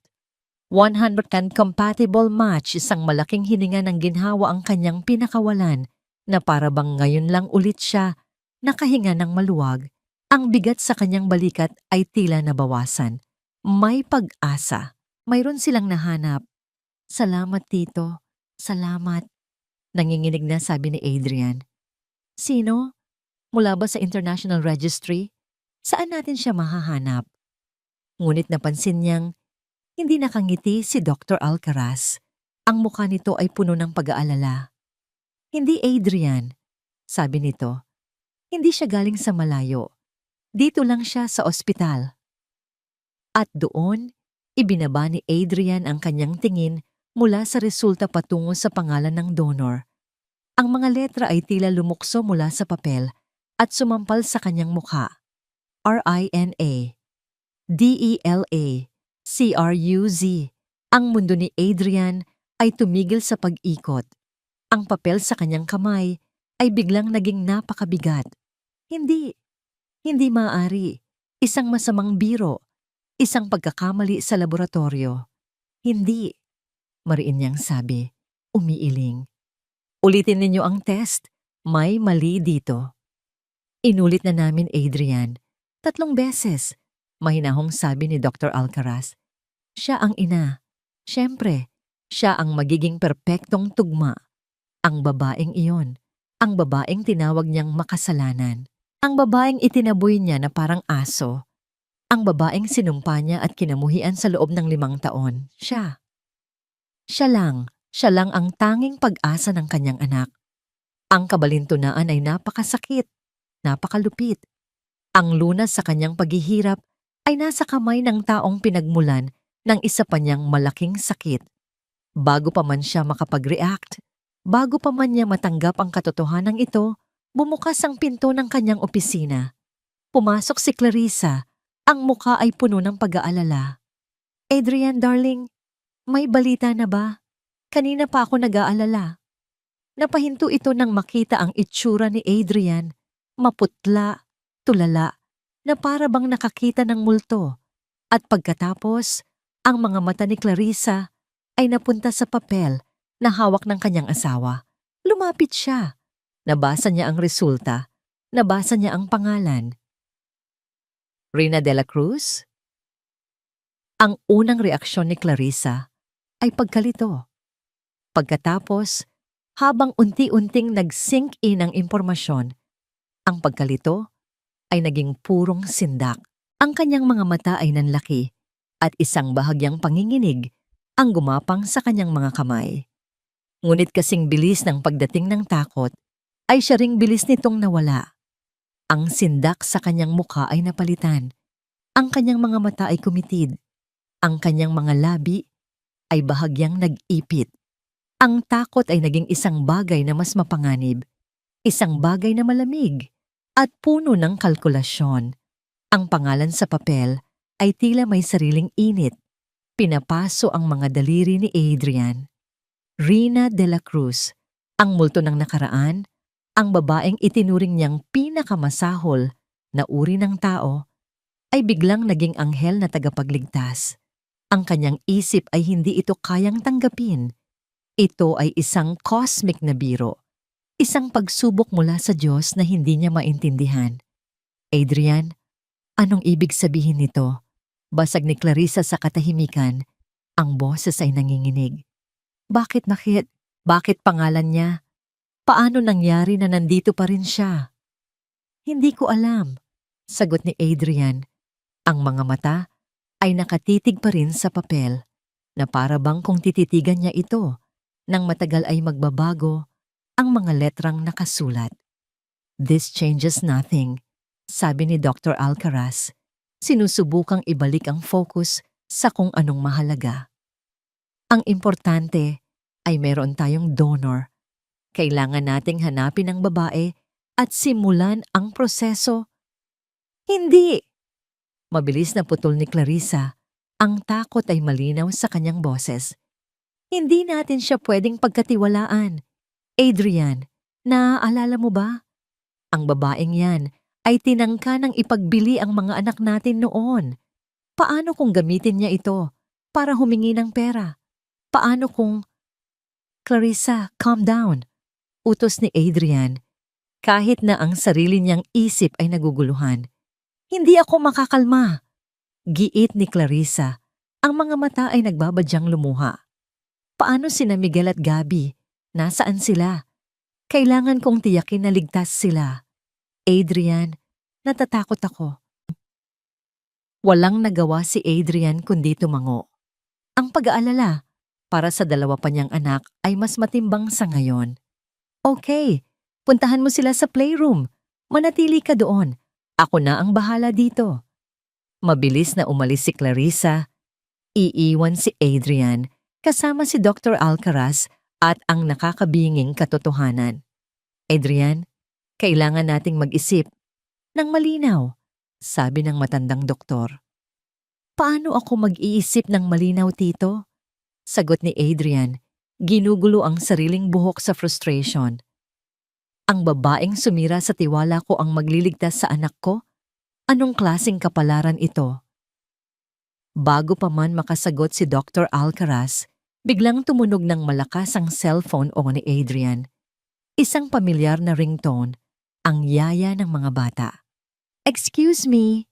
100% compatible match, isang malaking hininga ng ginhawa ang kanyang pinakawalan na para bang ngayon lang ulit siya nakahinga ng maluwag. Ang bigat sa kanyang balikat ay tila nabawasan. May pag-asa. Mayroon silang nahanap. Salamat, Tito. Salamat. Nanginginig na sabi ni Adrian. Sino? Mula ba sa International Registry? Saan natin siya mahahanap? Ngunit napansin niyang hindi nakangiti si Dr. Alcaraz. Ang mukha nito ay puno ng pag-aalala. Hindi Adrian, sabi nito. Hindi siya galing sa malayo. Dito lang siya sa ospital. At doon, ibinaba ni Adrian ang kanyang tingin mula sa resulta patungo sa pangalan ng donor. Ang mga letra ay tila lumukso mula sa papel at sumampal sa kanyang mukha. R-I-N-A, D-E-L-A, C-R-U-Z. Ang mundo ni Adrian ay tumigil sa pag-ikot. Ang papel sa kanyang kamay ay biglang naging napakabigat. Hindi maaari. Isang masamang biro. Isang pagkakamali sa laboratorio. Hindi, mariin niyang sabi, umiiling. Ulitin ninyo ang test. May mali dito. Inulit na namin, Adrian. 3 beses. Mahinahong sabi ni Dr. Alcaraz. Siya ang ina. Siyempre, siya ang magiging perpektong tugma. Ang babaeng iyon. Ang babaeng tinawag niyang makasalanan. Ang babaeng itinaboy niya na parang aso. Ang babaeng sinumpa niya at kinamuhian sa loob ng 5 taon. Siya. Siya lang ang tanging pag-asa ng kanyang anak. Ang kabalintunaan ay napakasakit, napakalupit. Ang lunas sa kanyang paghihirap ay nasa kamay ng taong pinagmulan ng isa pa niyang malaking sakit. Bago pa man siya makapag-react, bago pa man niya matanggap ang katotohanan ito, bumukas ang pinto ng kanyang opisina. Pumasok si Clarissa, ang mukha ay puno ng pag-aalala. Adrian, darling, may balita na ba? Kanina pa ako nag-aalala. Napahinto ito nang makita ang itsura ni Adrian, maputla, tulala, na para bang nakakita ng multo. At pagkatapos, ang mga mata ni Clarissa ay napunta sa papel na hawak ng kanyang asawa. Lumapit siya. Nabasa niya ang resulta. Nabasa niya ang pangalan. Rina de la Cruz? Ang unang reaksyon ni Clarissa ay pagkalito. Pagkatapos, habang unti-unting nag-sink in ang impormasyon, ang pagkalito ay naging purong sindak. Ang kanyang mga mata ay nanlaki at isang bahagyang panginginig ang gumapang sa kanyang mga kamay. Ngunit kasing bilis ng pagdating ng takot, ay siya ring bilis nitong nawala. Ang sindak sa kanyang mukha ay napalitan. Ang kanyang mga mata ay kumitid. Ang kanyang mga labi ay bahagyang nag-ipit. Ang takot ay naging isang bagay na mas mapanganib, isang bagay na malamig, at puno ng kalkulasyon. Ang pangalan sa papel ay tila may sariling init. Pinapaso ang mga daliri ni Adrian. Rina de la Cruz, ang multo ng nakaraan, ang babaeng itinuring niyang pinakamasahol na uri ng tao, ay biglang naging anghel na tagapagligtas. Ang kanyang isip ay hindi ito kayang tanggapin. Ito ay isang cosmic na biro, isang pagsubok mula sa Diyos na hindi niya maintindihan. Adrian, anong ibig sabihin nito? Basag ni Clarissa sa katahimikan, ang boses ay nanginginig. Bakit? Bakit pangalan niya? Paano nangyari na nandito pa rin siya? Hindi ko alam, sagot ni Adrian. Ang mga mata ay nakatitig pa rin sa papel, na para bang kung tititigan niya ito, nang matagal ay magbabago ang mga letrang nakasulat. This changes nothing, sabi ni Dr. Alcaraz. Sinusubukang ibalik ang focus sa kung anong mahalaga. Ang importante ay meron tayong donor. Kailangan nating hanapin ang babae at simulan ang proseso. Hindi! Mabilis na putol ni Clarissa. Ang takot ay malinaw sa kanyang boses. Hindi natin siya pwedeng pagkatiwalaan. Adrian, naaalala mo ba? Ang babaeng yan ay tinangka ng ipagbili ang mga anak natin noon. Paano kung gamitin niya ito para humingi ng pera. Paano kung... Clarissa, calm down. Utos ni Adrian, kahit na ang sarili niyang isip ay naguguluhan. Hindi ako makakalma. Giit ni Clarissa. Ang mga mata ay nagbabadyang lumuha. Paano sina Miguel at Gabby? Nasaan sila? Kailangan kong tiyakin na ligtas sila. Adrian, natatakot ako. Walang nagawa si Adrian kundi tumango. Ang pag-aalala para sa dalawa pa niyang anak ay mas matimbang sa ngayon. Okay, puntahan mo sila sa playroom. Manatili ka doon. Ako na ang bahala dito. Mabilis na umalis si Clarissa. Iiwan si Adrian kasama si Dr. Alcaraz at ang nakakabinging katotohanan. Adrian, kailangan nating mag-isip ng malinaw, sabi ng matandang doktor. Paano ako mag-iisip ng malinaw, tito? Sagot ni Adrian, ginugulo ang sariling buhok sa frustration. Ang babaeng sumira sa tiwala ko ang magliligtas sa anak ko? Anong klaseng kapalaran ito? Bago pa man makasagot si Dr. Alcaraz, biglang tumunog ng malakas ang cellphone ni Adrian. Isang pamilyar na ringtone, ang yaya ng mga bata. Excuse me,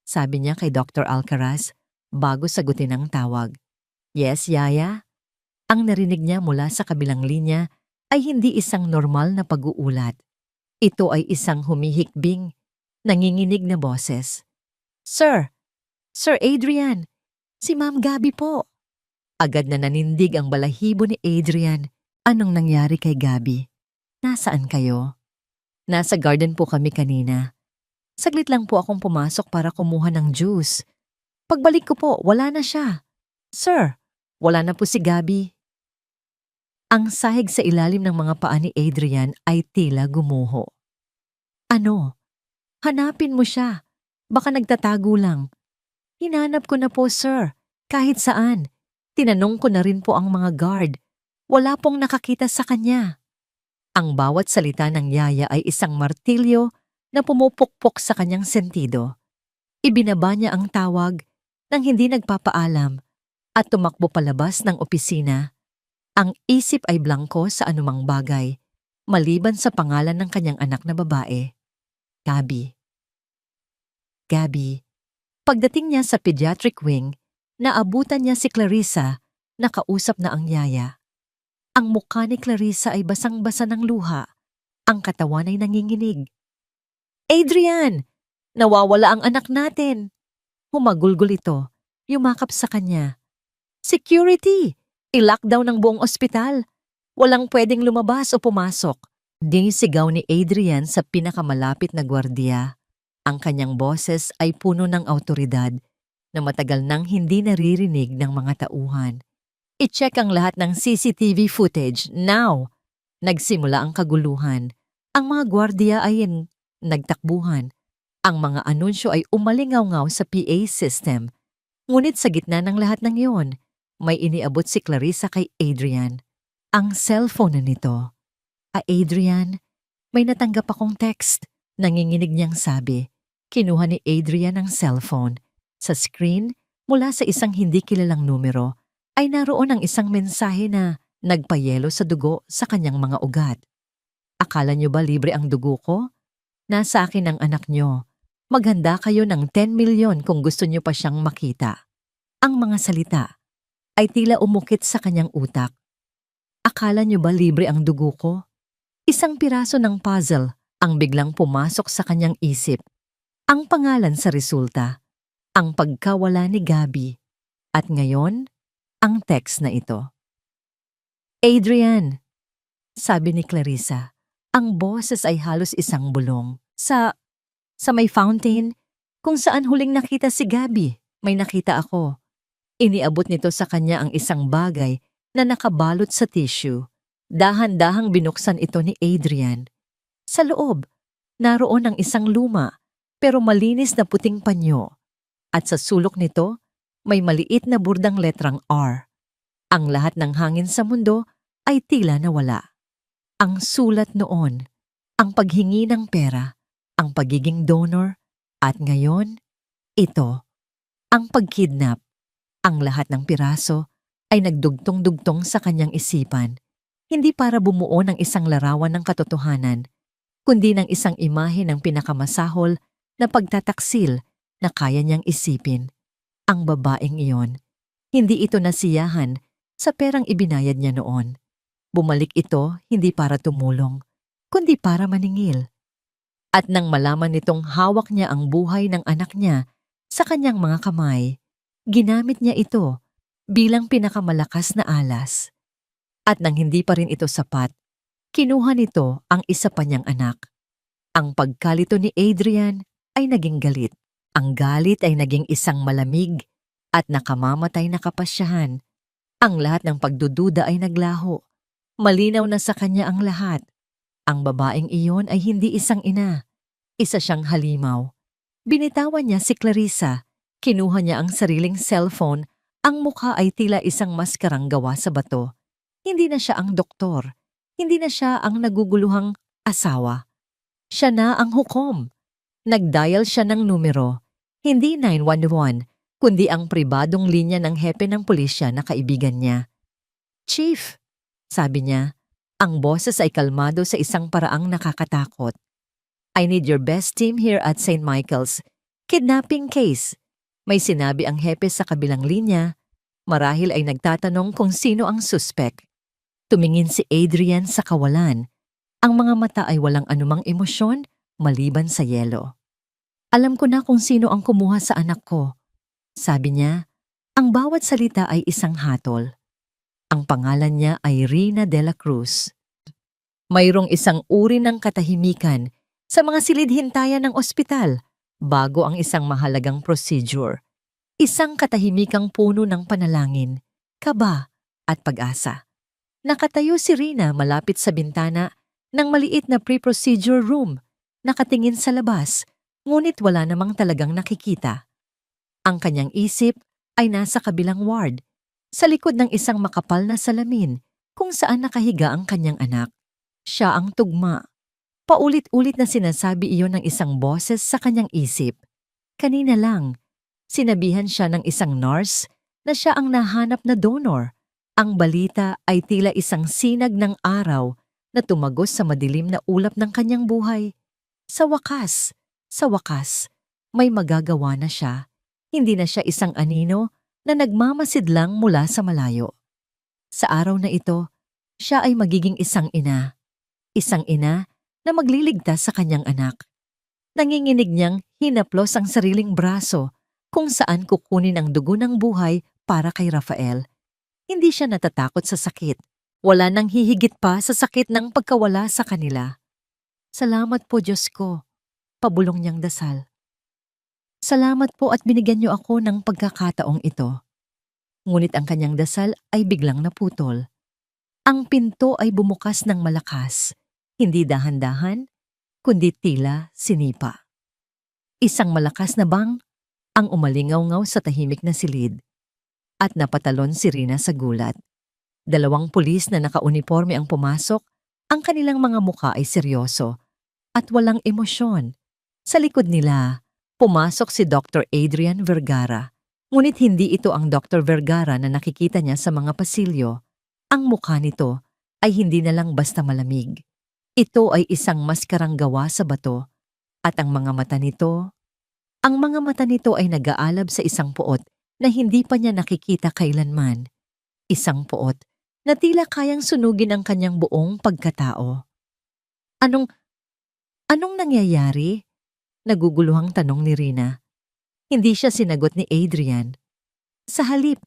sabi niya kay Dr. Alcaraz bago sagutin ang tawag. Yes, yaya? Ang narinig niya mula sa kabilang linya ay hindi isang normal na pag-uulat. Ito ay isang humihikbing, nanginginig na boses. Sir! Sir Adrian! Si Ma'am Gabby po! Agad na nanindig ang balahibo ni Adrian. Anong nangyari kay Gabby? Nasaan kayo? Nasa garden po kami kanina. Saglit lang po akong pumasok para kumuha ng juice. Pagbalik ko po, wala na siya. Sir, wala na po si Gabby. Ang sahig sa ilalim ng mga paa ni Adrian ay tila gumuho. Ano? Hanapin mo siya. Baka nagtatago lang. Hinanap ko na po, sir. Kahit saan. Tinanong ko na rin po ang mga guard. Wala pong nakakita sa kanya. Ang bawat salita ng yaya ay isang martilyo na pumupukpok sa kanyang sentido. Ibinaba niya ang tawag nang hindi nagpapaalam at tumakbo palabas ng opisina. Ang isip ay blangko sa anumang bagay, maliban sa pangalan ng kanyang anak na babae, Gabby. Gabby. Pagdating niya sa pediatric wing, naabutan niya si Clarissa, nakausap na ang yaya. Ang mukha ni Clarissa ay basang-basa ng luha, ang katawan ay nanginginig. Adrian! Nawawala ang anak natin! Humagulgol ito, yumakap sa kanya. Security! I-lockdown ng buong ospital. Walang pwedeng lumabas o pumasok. Dinisigaw ni Adrian sa pinakamalapit na gwardiya. Ang kanyang boses ay puno ng awtoridad na matagal nang hindi naririnig ng mga tauhan. I-check ang lahat ng CCTV footage, now! Nagsimula ang kaguluhan. Ang mga gwardiya ay nagtakbuhan. Ang mga anunsyo ay umalingaw-ngaw sa PA system. Ngunit sa gitna ng lahat ng iyon, may iniabot si Clarissa kay Adrian. Ang cellphone na nito. Adrian, may natanggap akong text. Nanginginig niyang sabi. Kinuha ni Adrian ang cellphone. Sa screen, mula sa isang hindi kilalang numero, ay naroon ang isang mensahe na nagpayelo sa dugo sa kanyang mga ugat. Akala niyo ba libre ang dugo ko? Nasa akin ang anak niyo. Maghanda kayo ng 10 milyon kung gusto niyo pa siyang makita. Ang mga salita ay tila umukit sa kanyang utak. Akala niyo ba libre ang dugo ko? Isang piraso ng puzzle ang biglang pumasok sa kanyang isip. Ang pangalan sa resulta, ang pagkawala ni Gabby, at ngayon, ang text na ito. Adrian, sabi ni Clarissa, ang boses ay halos isang bulong. Sa may fountain, kung saan huling nakita si Gabby, may nakita ako. Iniabot nito sa kanya ang isang bagay na nakabalot sa tissue. Dahan-dahang binuksan ito ni Adrian. Sa loob, naroon ang isang luma pero malinis na puting panyo. At sa sulok nito, may maliit na burdang letrang R. Ang lahat ng hangin sa mundo ay tila nawala. Ang sulat noon, ang paghingi ng pera, ang pagiging donor, at ngayon, ito, ang pagkidnap. Ang lahat ng piraso ay nagdugtong-dugtong sa kanyang isipan, hindi para bumuo ng isang larawan ng katotohanan, kundi ng isang imahe ng pinakamasahol na pagtataksil na kaya niyang isipin. Ang babaeng iyon, hindi ito nasiyahan sa perang ibinayad niya noon. Bumalik ito hindi para tumulong, kundi para maningil. At nang malaman nitong hawak niya ang buhay ng anak niya sa kanyang mga kamay, ginamit niya ito bilang pinakamalakas na alas. At nang hindi pa rin ito sapat, kinuha nito ang isa pa niyang anak. Ang pagkalito ni Adrian ay naging galit. Ang galit ay naging isang malamig at nakamamatay na kapasyahan. Ang lahat ng pagdududa ay naglaho. Malinaw na sa kanya ang lahat. Ang babaeng iyon ay hindi isang ina. Isa siyang halimaw. Binitawan niya si Clarissa. Kinuha niya ang sariling cellphone. Ang mukha ay tila isang maskarang gawa sa bato. Hindi na siya ang doktor. Hindi na siya ang naguguluhang asawa. Siya na ang hukom. Nag-dial siya ng numero. Hindi 911, kundi ang pribadong linya ng hepe ng pulisya na kaibigan niya. "Chief," sabi niya, ang boses ay kalmado sa isang paraang nakakatakot. "I need your best team here at St. Michael's. Kidnapping case." May sinabi ang hepe sa kabilang linya. Marahil ay nagtatanong kung sino ang suspek. Tumingin si Adrian sa kawalan. Ang mga mata ay walang anumang emosyon maliban sa yelo. "Alam ko na kung sino ang kumuha sa anak ko," sabi niya. Ang bawat salita ay isang hatol. Ang pangalan niya ay Rina de la Cruz. Mayroong isang uri ng katahimikan sa mga silid-hintayan ng ospital bago ang isang mahalagang procedure. Isang katahimikang puno ng panalangin, kaba at pag-asa. Nakatayo si Rina malapit sa bintana ng maliit na pre-procedure room, nakatingin sa labas, ngunit wala namang talagang nakikita. Ang kanyang isip ay nasa kabilang ward, sa likod ng isang makapal na salamin kung saan nakahiga ang kanyang anak. Siya ang tugma. Paulit-ulit na sinasabi iyon ng isang boses sa kanyang isip. Kanina lang, sinabihan siya ng isang nurse na siya ang nahanap na donor. Ang balita ay tila isang sinag ng araw na tumagos sa madilim na ulap ng kanyang buhay. Sa wakas, may magagawa na siya. Hindi na siya isang anino na nagmamasid lang mula sa malayo. Sa araw na ito, siya ay magiging isang ina. Isang ina na magliligtas sa kanyang anak. Nanginginig niyang hinaplos ang sariling braso kung saan kukunin ang dugo ng buhay para kay Rafael. Hindi siya natatakot sa sakit. Wala nang hihigit pa sa sakit ng pagkawala sa kanila. "Salamat po, Diyos ko," pabulong niyang dasal. "Salamat po at binigyan niyo ako ng pagkakataong ito." Ngunit ang kanyang dasal ay biglang naputol. Ang pinto ay bumukas ng malakas, hindi dahan-dahan, kundi tila sinipa. Isang malakas na bang ang umalingaw-ngaw sa tahimik na silid. At napatalon si Rina sa gulat. 2 pulis na nakauniforme ang pumasok, ang kanilang mga mukha ay seryoso at walang emosyon. Sa likod nila, pumasok si Dr. Adrian Vergara. Ngunit hindi ito ang Dr. Vergara na nakikita niya sa mga pasilyo. Ang mukha nito ay hindi na lang basta malamig. Ito ay isang maskarang gawa sa bato. At ang mga mata nito ay nag-aalab sa isang puot na hindi pa niya nakikita kailanman. Isang puot na tila kayang sunugin ang kanyang buong pagkatao. Anong nangyayari?" Naguguluhang tanong ni Rina. Hindi siya sinagot ni Adrian. Sa halip,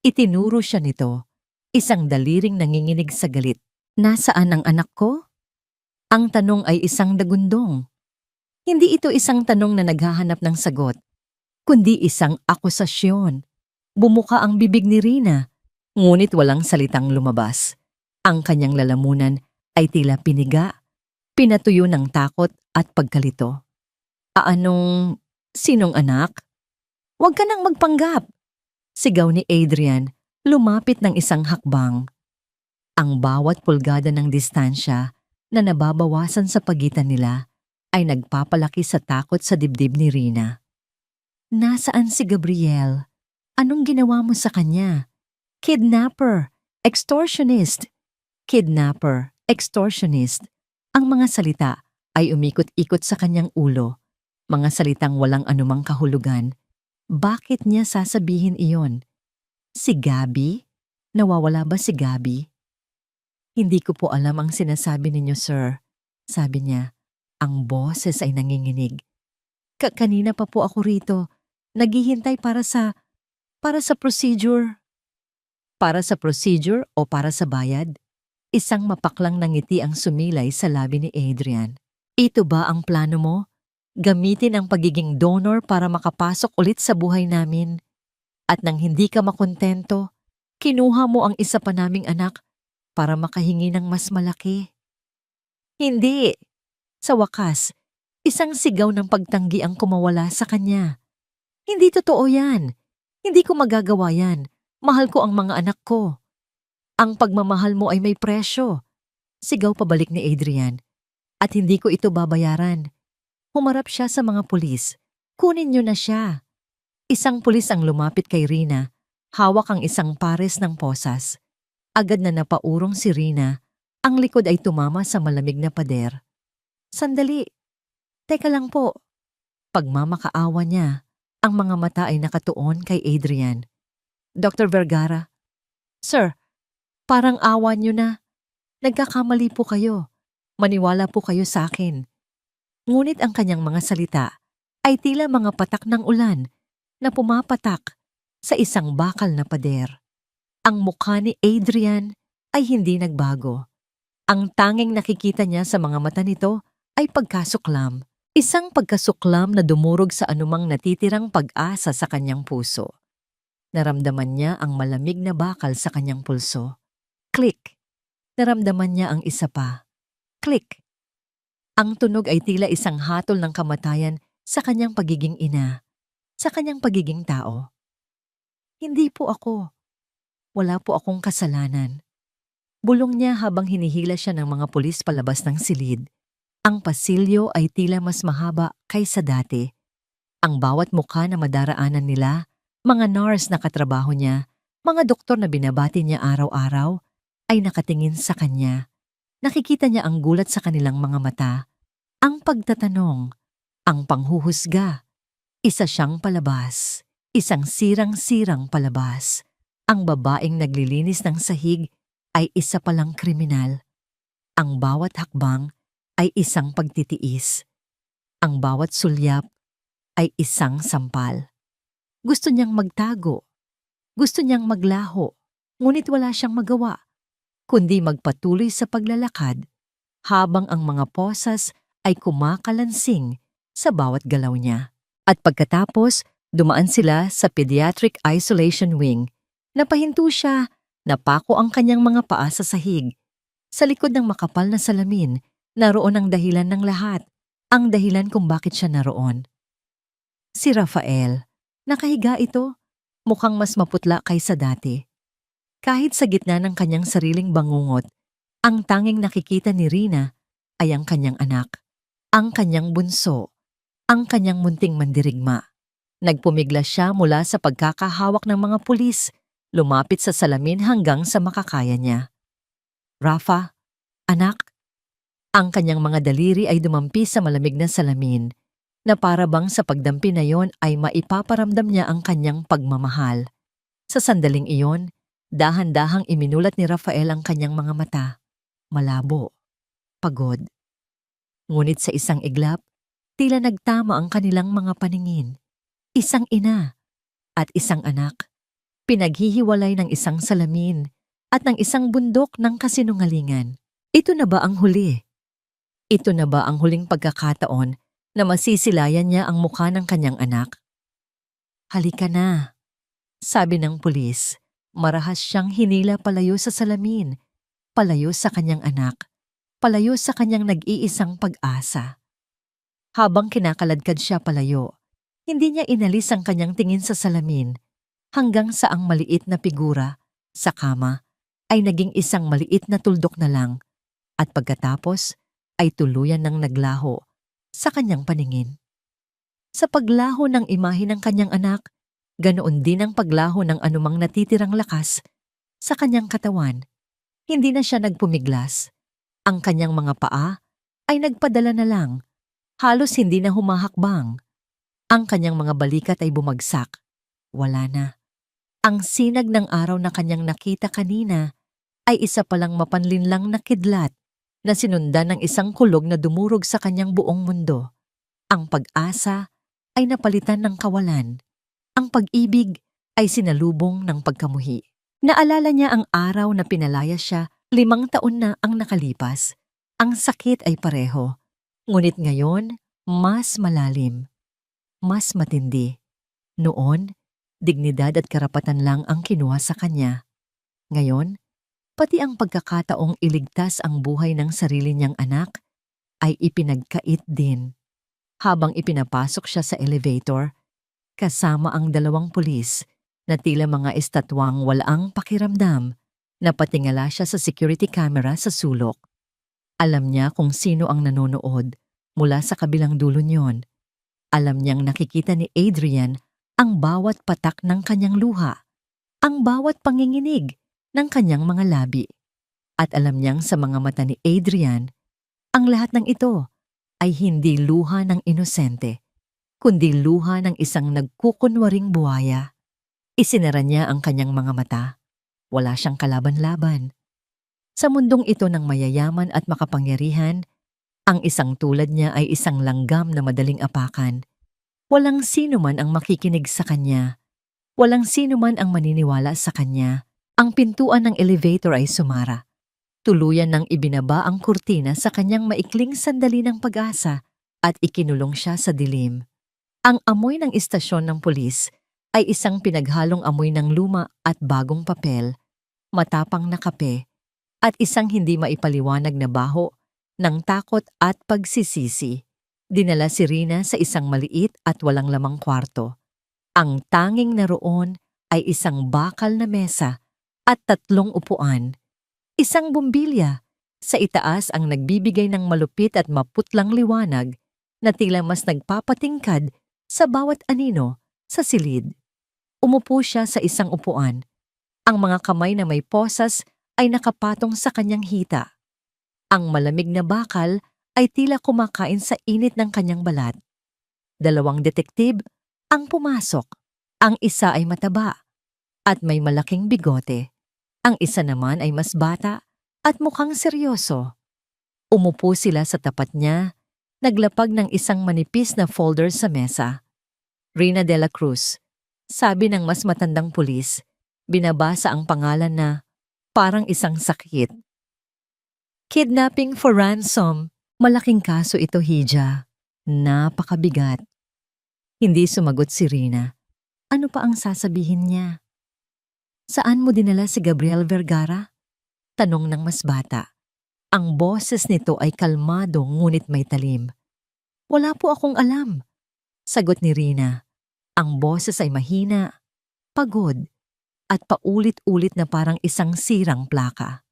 itinuro siya nito, isang daliring nanginginig sa galit. "Nasaan ang anak ko?" Ang tanong ay isang dagundong. Hindi ito isang tanong na naghahanap ng sagot, kundi isang akusasyon. Bumuka ang bibig ni Rina, ngunit walang salitang lumabas. Ang kanyang lalamunan ay tila piniga, pinatuyo ng takot at pagkalito. Sinong anak?" "Huwag ka nang magpanggap," sigaw ni Adrian, lumapit ng isang hakbang. Ang bawat pulgada ng distansya na nababawasan sa pagitan nila ay nagpapalaki sa takot sa dibdib ni Rina. "Nasaan si Gabriel?" Anong ginawa mo sa kanya? Kidnapper, extortionist. Kidnapper, extortionist. Ang mga salita ay umikot-ikot sa kanyang ulo. Mga salitang walang anumang kahulugan. Bakit niya sasabihin iyon? Si Gabby? Nawawala ba si Gabby? Hindi ko po alam ang sinasabi ninyo, sir. Sabi niya. Ang boses ay nanginginig. Kanina pa po ako rito. Naghihintay para sa procedure. Para sa procedure o para sa bayad? Isang mapaklang na ngiti ang sumilay sa labi ni Adrian. Ito ba ang plano mo? Gamitin ang pagiging donor para makapasok ulit sa buhay namin. At nang hindi ka makontento, kinuha mo ang isa pa naming anak para makahingi ng mas malaki. Hindi. Sa wakas, isang sigaw ng pagtanggi ang kumawala sa kanya. Hindi totoo yan. Hindi ko magagawa yan. Mahal ko ang mga anak ko. Ang pagmamahal mo ay may presyo. Sigaw pabalik ni Adrian. At hindi ko ito babayaran. Humarap siya sa mga pulis. Kunin niyo na siya. Isang pulis ang lumapit kay Rina. Hawak ang isang pares ng posas. Agad na napaurong si Rina. Ang likod ay tumama sa malamig na pader. Sandali. Teka lang po. Pagmamakaawa niya, ang mga mata ay nakatuon kay Adrian. Dr. Vergara. Sir, parang awa niyo na. Nagkakamali po kayo. Maniwala po kayo sa akin. Ngunit ang kanyang mga salita ay tila mga patak ng ulan na pumapatak sa isang bakal na pader. Ang mukha ni Adrian ay hindi nagbago. Ang tanging nakikita niya sa mga mata nito ay pagkasuklam. Isang pagkasuklam na dumurog sa anumang natitirang pag-asa sa kanyang puso. Naramdaman niya ang malamig na bakal sa kanyang pulso. Click! Naramdaman niya ang isa pa. Click! Ang tunog ay tila isang hatol ng kamatayan sa kanyang pagiging ina, sa kanyang pagiging tao. Hindi po ako. Wala po akong kasalanan. Bulong niya habang hinihila siya ng mga pulis palabas ng silid. Ang pasilyo ay tila mas mahaba kaysa dati. Ang bawat mukha na madaraanan nila, mga nurse na katrabaho niya, mga doktor na binabati niya araw-araw, ay nakatingin sa kanya. Nakikita niya ang gulat sa kanilang mga mata, ang pagtatanong, ang panghuhusga. Isa siyang palabas, isang sirang-sirang palabas. Ang babaeng naglilinis ng sahig ay isa palang kriminal. Ang bawat hakbang ay isang pagtitiis. Ang bawat sulyap ay isang sampal. Gusto niyang magtago. Gusto niyang maglaho. Ngunit wala siyang magawa, kundi magpatuloy sa paglalakad habang ang mga posas ay kumakalansing sa bawat galaw niya. At pagkatapos, dumaan sila sa Pediatric Isolation Wing. Napahinto siya, napako ang kanyang mga paa sa sahig. Sa likod ng makapal na salamin, naroon ang dahilan ng lahat, ang dahilan kung bakit siya naroon. Si Rafael. Nakahiga ito, mukhang mas maputla kaysa dati. Kahit sa gitna ng kanyang sariling bangungot, ang tanging nakikita ni Rina ay ang kanyang anak, ang kanyang bunso, ang kanyang munting mandirigma. Nagpumigla siya mula sa pagkakahawak ng mga pulis, lumapit sa salamin hanggang sa makakaya niya. Rafa, anak. Ang kanyang mga daliri ay dumampi sa malamig na salamin, na para bang sa pagdampi na yon ay maipaparamdam niya ang kanyang pagmamahal. Sa sandaling iyon, dahan-dahang iminulat ni Rafael ang kanyang mga mata. Malabo, pagod. Ngunit sa isang iglap, tila nagtama ang kanilang mga paningin. Isang ina at isang anak, pinaghihiwalay ng isang salamin at ng isang bundok ng kasinungalingan. Ito na ba ang huli? Ito na ba ang huling pagkakataon na masisilayan niya ang mukha ng kanyang anak? Halika na, sabi ng pulis. Marahas siyang hinila palayo sa salamin, palayo sa kanyang anak, palayo sa kanyang nag-iisang pag-asa. Habang kinakaladkad siya palayo, hindi niya inalis ang kanyang tingin sa salamin hanggang sa ang maliit na figura sa kama ay naging isang maliit na tuldok na lang at pagkatapos ay tuluyan ng naglaho sa kanyang paningin. Sa paglaho ng imahe ng kanyang anak, Ganoon din ang paglaho ng anumang natitirang lakas sa kanyang katawan. Hindi na siya nagpumiglas. Ang kanyang mga paa ay nagpadala na lang. Halos hindi na humahakbang. Ang kanyang mga balikat ay bumagsak. Wala na. Ang sinag ng araw na kanyang nakita kanina ay isa palang mapanlinlang na kidlat na sinundan ng isang kulog na dumurog sa kanyang buong mundo. Ang pag-asa ay napalitan ng kawalan. Ang pag-ibig ay sinalubong ng pagkamuhi. Naalala niya ang araw na pinalaya siya, 5 taon na ang nakalipas. Ang sakit ay pareho. Ngunit ngayon, mas malalim. Mas matindi. Noon, dignidad at karapatan lang ang kinuha sa kanya. Ngayon, pati ang pagkakataong iligtas ang buhay ng sarili niyang anak ay ipinagkait din. Habang ipinapasok siya sa elevator, kasama ang 2 pulis na tila mga estatwang walaang pakiramdam, napatingala siya sa security camera sa sulok. Alam niya kung sino ang nanonood mula sa kabilang dulo niyon. Alam niyang nakikita ni Adrian ang bawat patak ng kanyang luha, ang bawat panginginig ng kanyang mga labi. At alam niyang sa mga mata ni Adrian, ang lahat ng ito ay hindi luha ng inosente, kundi luha ng isang nagkukunwaring buhaya. Isinara niya ang kanyang mga mata. Wala siyang kalaban-laban. Sa mundong ito ng mayayaman at makapangyarihan, ang isang tulad niya ay isang langgam na madaling apakan. Walang sino man ang makikinig sa kanya. Walang sino man ang maniniwala sa kanya. Ang pintuan ng elevator ay sumara. Tuluyan nang ibinaba ang kurtina sa kanyang maikling sandali ng pag-asa at ikinulong siya sa dilim. Ang amoy ng istasyon ng pulis ay isang pinaghalong amoy ng luma at bagong papel, matapang na kape, at isang hindi maipaliwanag na baho ng takot at pagsisisi. Dinala si Rina sa isang maliit at walang lamang kwarto. Ang tanging naroon ay isang bakal na mesa at 3 upuan. Isang bumbilya. Sa itaas ang nagbibigay ng malupit at maputlang liwanag na tila mas nagpapatingkad sa bawat anino sa silid. Umupo siya sa isang upuan. Ang mga kamay na may posas ay nakapatong sa kanyang hita. Ang malamig na bakal ay tila kumakain sa init ng kanyang balat. 2 detektib ang pumasok. Ang isa ay mataba at may malaking bigote. Ang isa naman ay mas bata at mukhang seryoso. Umupo sila sa tapat niya, naglapag ng isang manipis na folder sa mesa. Rina de la Cruz, sabi ng mas matandang pulis, binabasa ang pangalan na parang isang sakit. Kidnapping for ransom. Malaking kaso ito, Hija. Napakabigat. Hindi sumagot si Rina. Ano pa ang sasabihin niya? Saan mo dinala si Gabriel Vergara? Tanong ng mas bata. Ang boses nito ay kalmado ngunit may talim. Wala po akong alam. Sagot ni Rina. Ang boses ay mahina, pagod, at paulit-ulit na parang isang sirang plaka.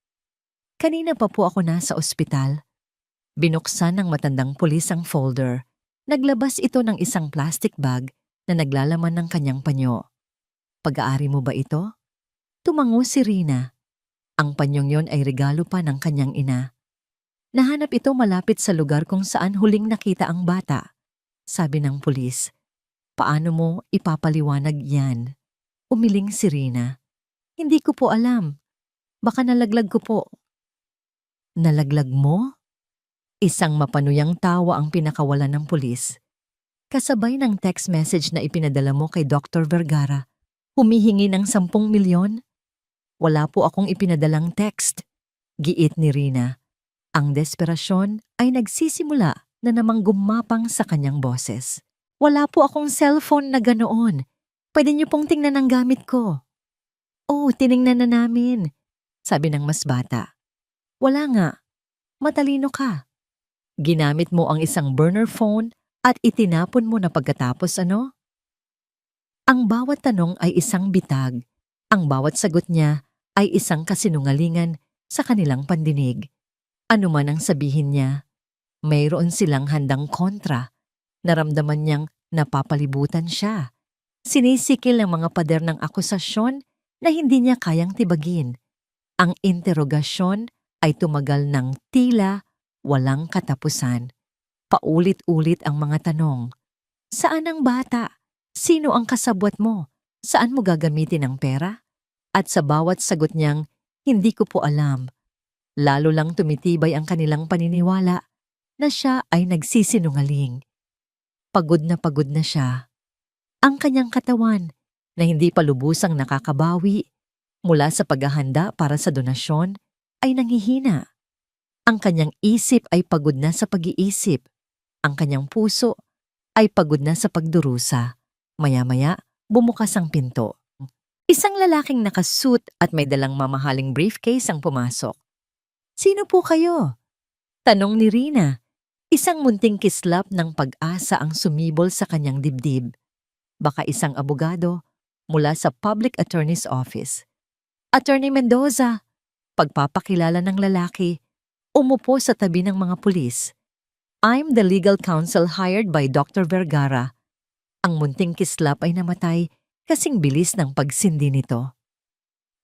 Kanina pa po ako nasa ospital. Binuksan ng matandang pulis ang folder. Naglabas ito ng isang plastic bag na naglalaman ng kanyang panyo. Pag-aari mo ba ito? Tumango si Rina. Ang panyong yon ay regalo pa ng kanyang ina. Nahanap ito malapit sa lugar kung saan huling nakita ang bata. Sabi ng pulis. Paano mo ipapaliwanag yan? Umiling si Rina. Hindi ko po alam. Baka nalaglag ko po. Nalaglag mo? Isang mapanuyang tawa ang pinakawalan ng pulis. Kasabay ng text message na ipinadala mo kay Dr. Vergara, humihingi ng 10 milyon? Wala po akong ipinadalang text. Giit ni Rina. Ang desperasyon ay nagsisimula na namang gumapang sa kanyang boses. Wala po akong cellphone na ganoon. Pwede niyo pong tingnan ang gamit ko. Oh, tiningnan na namin. Sabi ng mas bata. Wala nga. Matalino ka. Ginamit mo ang isang burner phone at itinapon mo na pagkatapos ano? Ang bawat tanong ay isang bitag. Ang bawat sagot niya ay isang kasinungalingan sa kanilang pandinig. Ano man ang sabihin niya, mayroon silang handang kontra. Naramdaman niyang napapalibutan siya. Sinisikil ng mga pader ng akusasyon na hindi niya kayang tibagin. Ang interogasyon ay tumagal ng tila walang katapusan. Paulit-ulit ang mga tanong. Saan ang bata? Sino ang kasabwat mo? Saan mo gagamitin ang pera? At sa bawat sagot niyang, hindi ko po alam. Lalo lang tumitibay ang kanilang paniniwala na siya ay nagsisinungaling. Pagod na siya. Ang kanyang katawan na hindi pa lubusang nakakabawi mula sa paghahanda para sa donasyon ay nanghihina. Ang kanyang isip ay pagod na sa pag-iisip. Ang kanyang puso ay pagod na sa pagdurusa. Maya-maya, bumukas ang pinto. Isang lalaking nakasuit at may dalang mamahaling briefcase ang pumasok. Sino po kayo? Tanong ni Rina. Isang munting kislap ng pag-asa ang sumibol sa kanyang dibdib. Baka isang abogado mula sa Public Attorney's Office. Attorney Mendoza, pagpapakilala ng lalaki, umupo sa tabi ng mga pulis. I'm the legal counsel hired by Dr. Vergara. Ang munting kislap ay namatay kasing bilis ng pagsindi nito.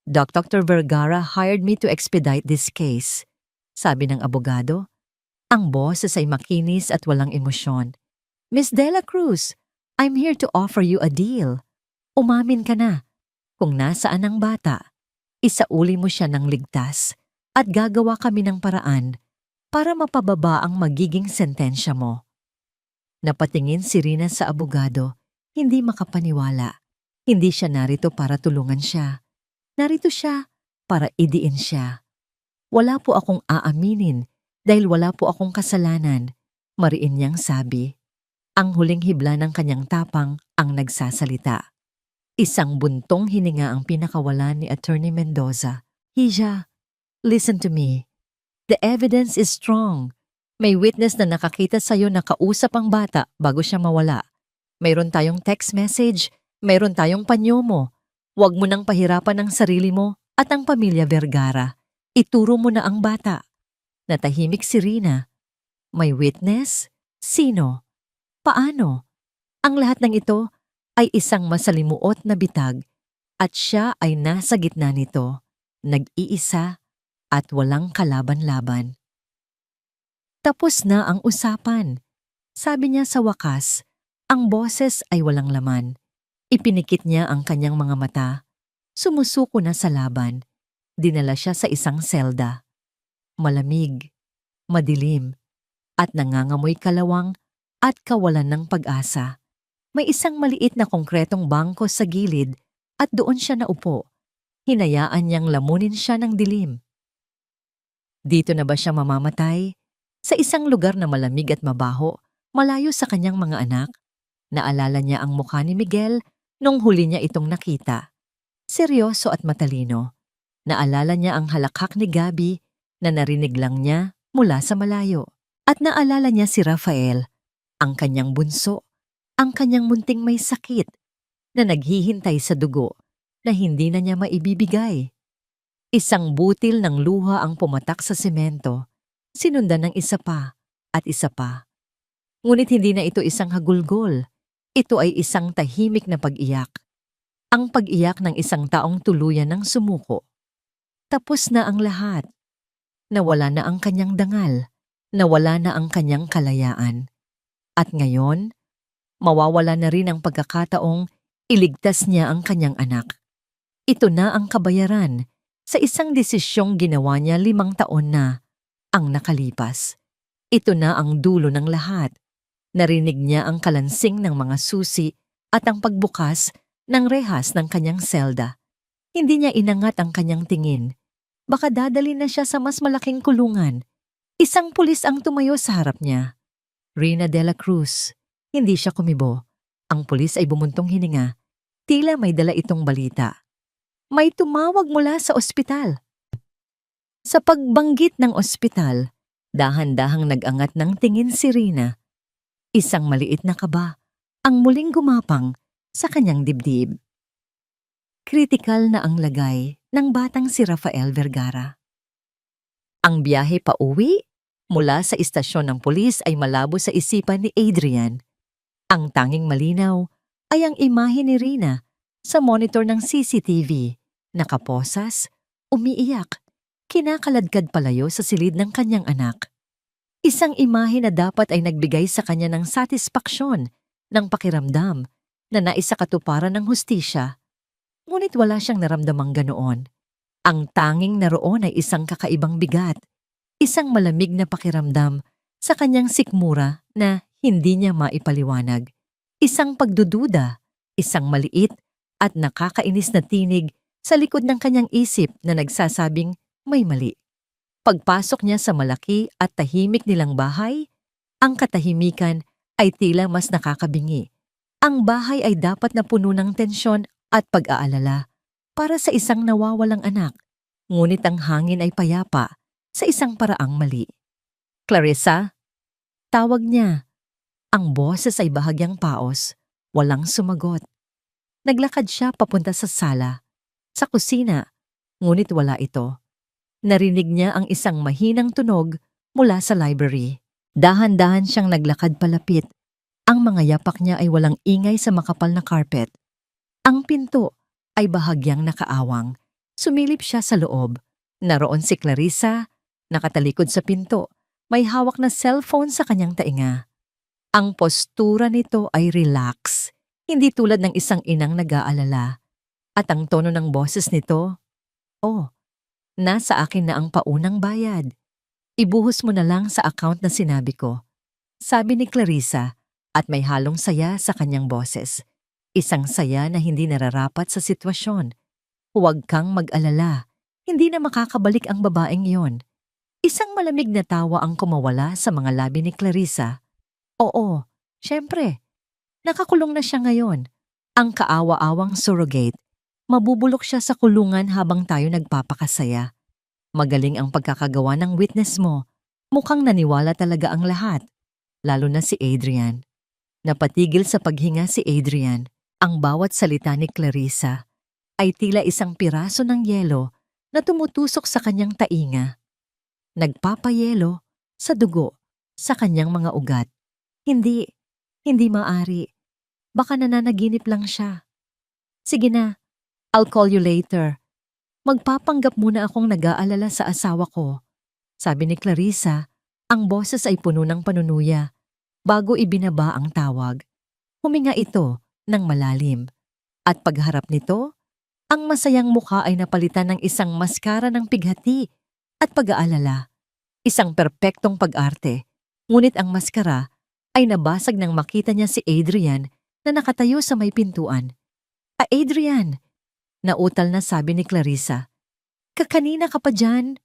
Dr. Vergara hired me to expedite this case. Sabi ng abogado. Ang boses ay makinis at walang emosyon. Miss Dela Cruz, I'm here to offer you a deal. Umamin ka na. Kung nasaan ang bata, isauli mo siya ng ligtas at gagawa kami ng paraan para mapababa ang magiging sentensya mo. Napatingin si Rina sa abogado, hindi makapaniwala. Hindi siya narito para tulungan siya. Narito siya para idiin siya. Wala po akong aaminin dahil wala po akong kasalanan, mariin niyang sabi. Ang huling hibla ng kanyang tapang ang nagsasalita. Isang buntong hininga ang pinakawalan ni Attorney Mendoza. Hija, listen to me. The evidence is strong. May witness na nakakita sa'yo na kausap ang bata bago siya mawala. Mayroon tayong text message, mayroon tayong panyo mo. Huwag mo nang pahirapan ang sarili mo at ang pamilya Vergara. Ituro mo na ang bata. Natahimik si Rina. May witness? Sino? Paano? Ang lahat ng ito ay isang masalimuot na bitag at siya ay nasa gitna nito, nag-iisa at walang kalaban-laban. Tapos na ang usapan. Sabi niya sa wakas, ang boses ay walang laman. Ipinikit niya ang kanyang mga mata. Sumusuko na sa laban. Dinala siya sa isang selda. Malamig, madilim, at nangangamoy kalawang at kawalan ng pag-asa. May isang maliit na konkretong bangko sa gilid at doon siya naupo. Hinayaan niyang lamunin siya ng dilim. Dito na ba siya mamamatay? Sa isang lugar na malamig at mabaho, malayo sa kanyang mga anak? Naalala niya ang mukha ni Miguel nung huli niya itong nakita. Seryoso at matalino. Naalala niya ang halakhak ni Gabi na narinig lang niya mula sa malayo. At naalala niya si Rafael, ang kanyang bunso, ang kanyang munting may sakit na naghihintay sa dugo na hindi na niya maibibigay. Isang butil ng luha ang pumatak sa semento, sinundan ng isa pa at isa pa. Ngunit hindi na ito isang hagulgol, ito ay isang tahimik na pag-iyak. Ang pag-iyak ng isang taong tuluyan ng sumuko. Tapos na ang lahat. Nawala na ang kanyang dangal, nawala na ang kanyang kalayaan. At ngayon, mawawala na rin ang pagkakataong iligtas niya ang kanyang anak. Ito na ang kabayaran sa isang desisyong ginawa niya 5 taon na ang nakalipas. Ito na ang dulo ng lahat. Narinig niya ang kalansing ng mga susi at ang pagbukas ng rehas ng kanyang selda. Hindi niya inangat ang kanyang tingin. Baka dadali na siya sa mas malaking kulungan. Isang pulis ang tumayo sa harap niya. Rina Dela Cruz. Hindi siya kumibo. Ang pulis ay bumuntong hininga. Tila may dala itong balita. May tumawag mula sa ospital. Sa pagbanggit ng ospital, dahan-dahang nag-angat ng tingin si Rina. Isang maliit na kaba ang muling gumapang sa kanyang dibdib. Kritikal na ang lagay ng batang si Rafael Vergara. Ang biyahe pa uwi mula sa istasyon ng pulis ay malabo sa isipan ni Adrian. Ang tanging malinaw ay ang imahe ni Rina sa monitor ng CCTV, nakaposas, umiiyak, kinakaladkad palayo sa silid ng kanyang anak. Isang imahe na dapat ay nagbigay sa kanya ng satisfaksyon, ng pakiramdam, na naisakatuparan ng hustisya. Ngunit wala siyang naramdamang ganoon. Ang tanging naroon ay isang kakaibang bigat, isang malamig na pakiramdam sa kanyang sikmura na hindi niya maipaliwanag. Isang pagdududa, isang maliit at nakakainis na tinig sa likod ng kanyang isip na nagsasabing may mali. Pagpasok niya sa malaki at tahimik nilang bahay, ang katahimikan ay tila mas nakakabingi. Ang bahay ay dapat na puno ng tensyon at pag-aalala para sa isang nawawalang anak, ngunit ang hangin ay payapa sa isang paraang mali. "Clarissa?" Tawag niya. Ang boses ay bahagyang paos, walang sumagot. Naglakad siya papunta sa sala, sa kusina, ngunit wala ito. Narinig niya ang isang mahinang tunog mula sa library. Dahan-dahan siyang naglakad palapit. Ang mga yapak niya ay walang ingay sa makapal na carpet. Ang pinto ay bahagyang nakaawang. Sumilip siya sa loob. Naroon si Clarissa, nakatalikod sa pinto. May hawak na cellphone sa kanyang tainga. Ang postura nito ay relax, hindi tulad ng isang inang nag-aalala. At ang tono ng boses nito, "Oh, nasa akin na ang paunang bayad. Ibuhos mo na lang sa account na sinabi ko." Sabi ni Clarissa at may halong saya sa kanyang boses. Isang saya na hindi nararapat sa sitwasyon. Huwag kang mag-alala, hindi na makakabalik ang babaeng iyon. Isang malamig na tawa ang kumawala sa mga labi ni Clarissa. Oo, syempre. Nakakulong na siya ngayon. Ang kaawa-awang surrogate. Mabubulok siya sa kulungan habang tayo nagpapakasaya. Magaling ang pagkakagawa ng witness mo. Mukhang naniwala talaga ang lahat. Lalo na si Adrian. Napatigil sa paghinga si Adrian. Ang bawat salita ni Clarissa ay tila isang piraso ng yelo na tumutusok sa kanyang tainga. Nagpapayelo sa dugo sa kanyang mga ugat. Hindi maari. Baka nananaginip lang siya. Sige na, I'll call you later. Magpapanggap muna akong nag-aalala sa asawa ko. Sabi ni Clarissa, ang boses ay puno ng panunuya. Bago ibinaba ang tawag, huminga ito ng malalim. At pagharap nito, ang masayang mukha ay napalitan ng isang maskara ng pighati at pag-aalala. Isang perpektong pag-arte. Ngunit ang maskara ay nabasag nang makita niya si Adrian na nakatayo sa may pintuan. Adrian!" Nautal na sabi ni Clarissa. "Kakanina ka pa dyan?"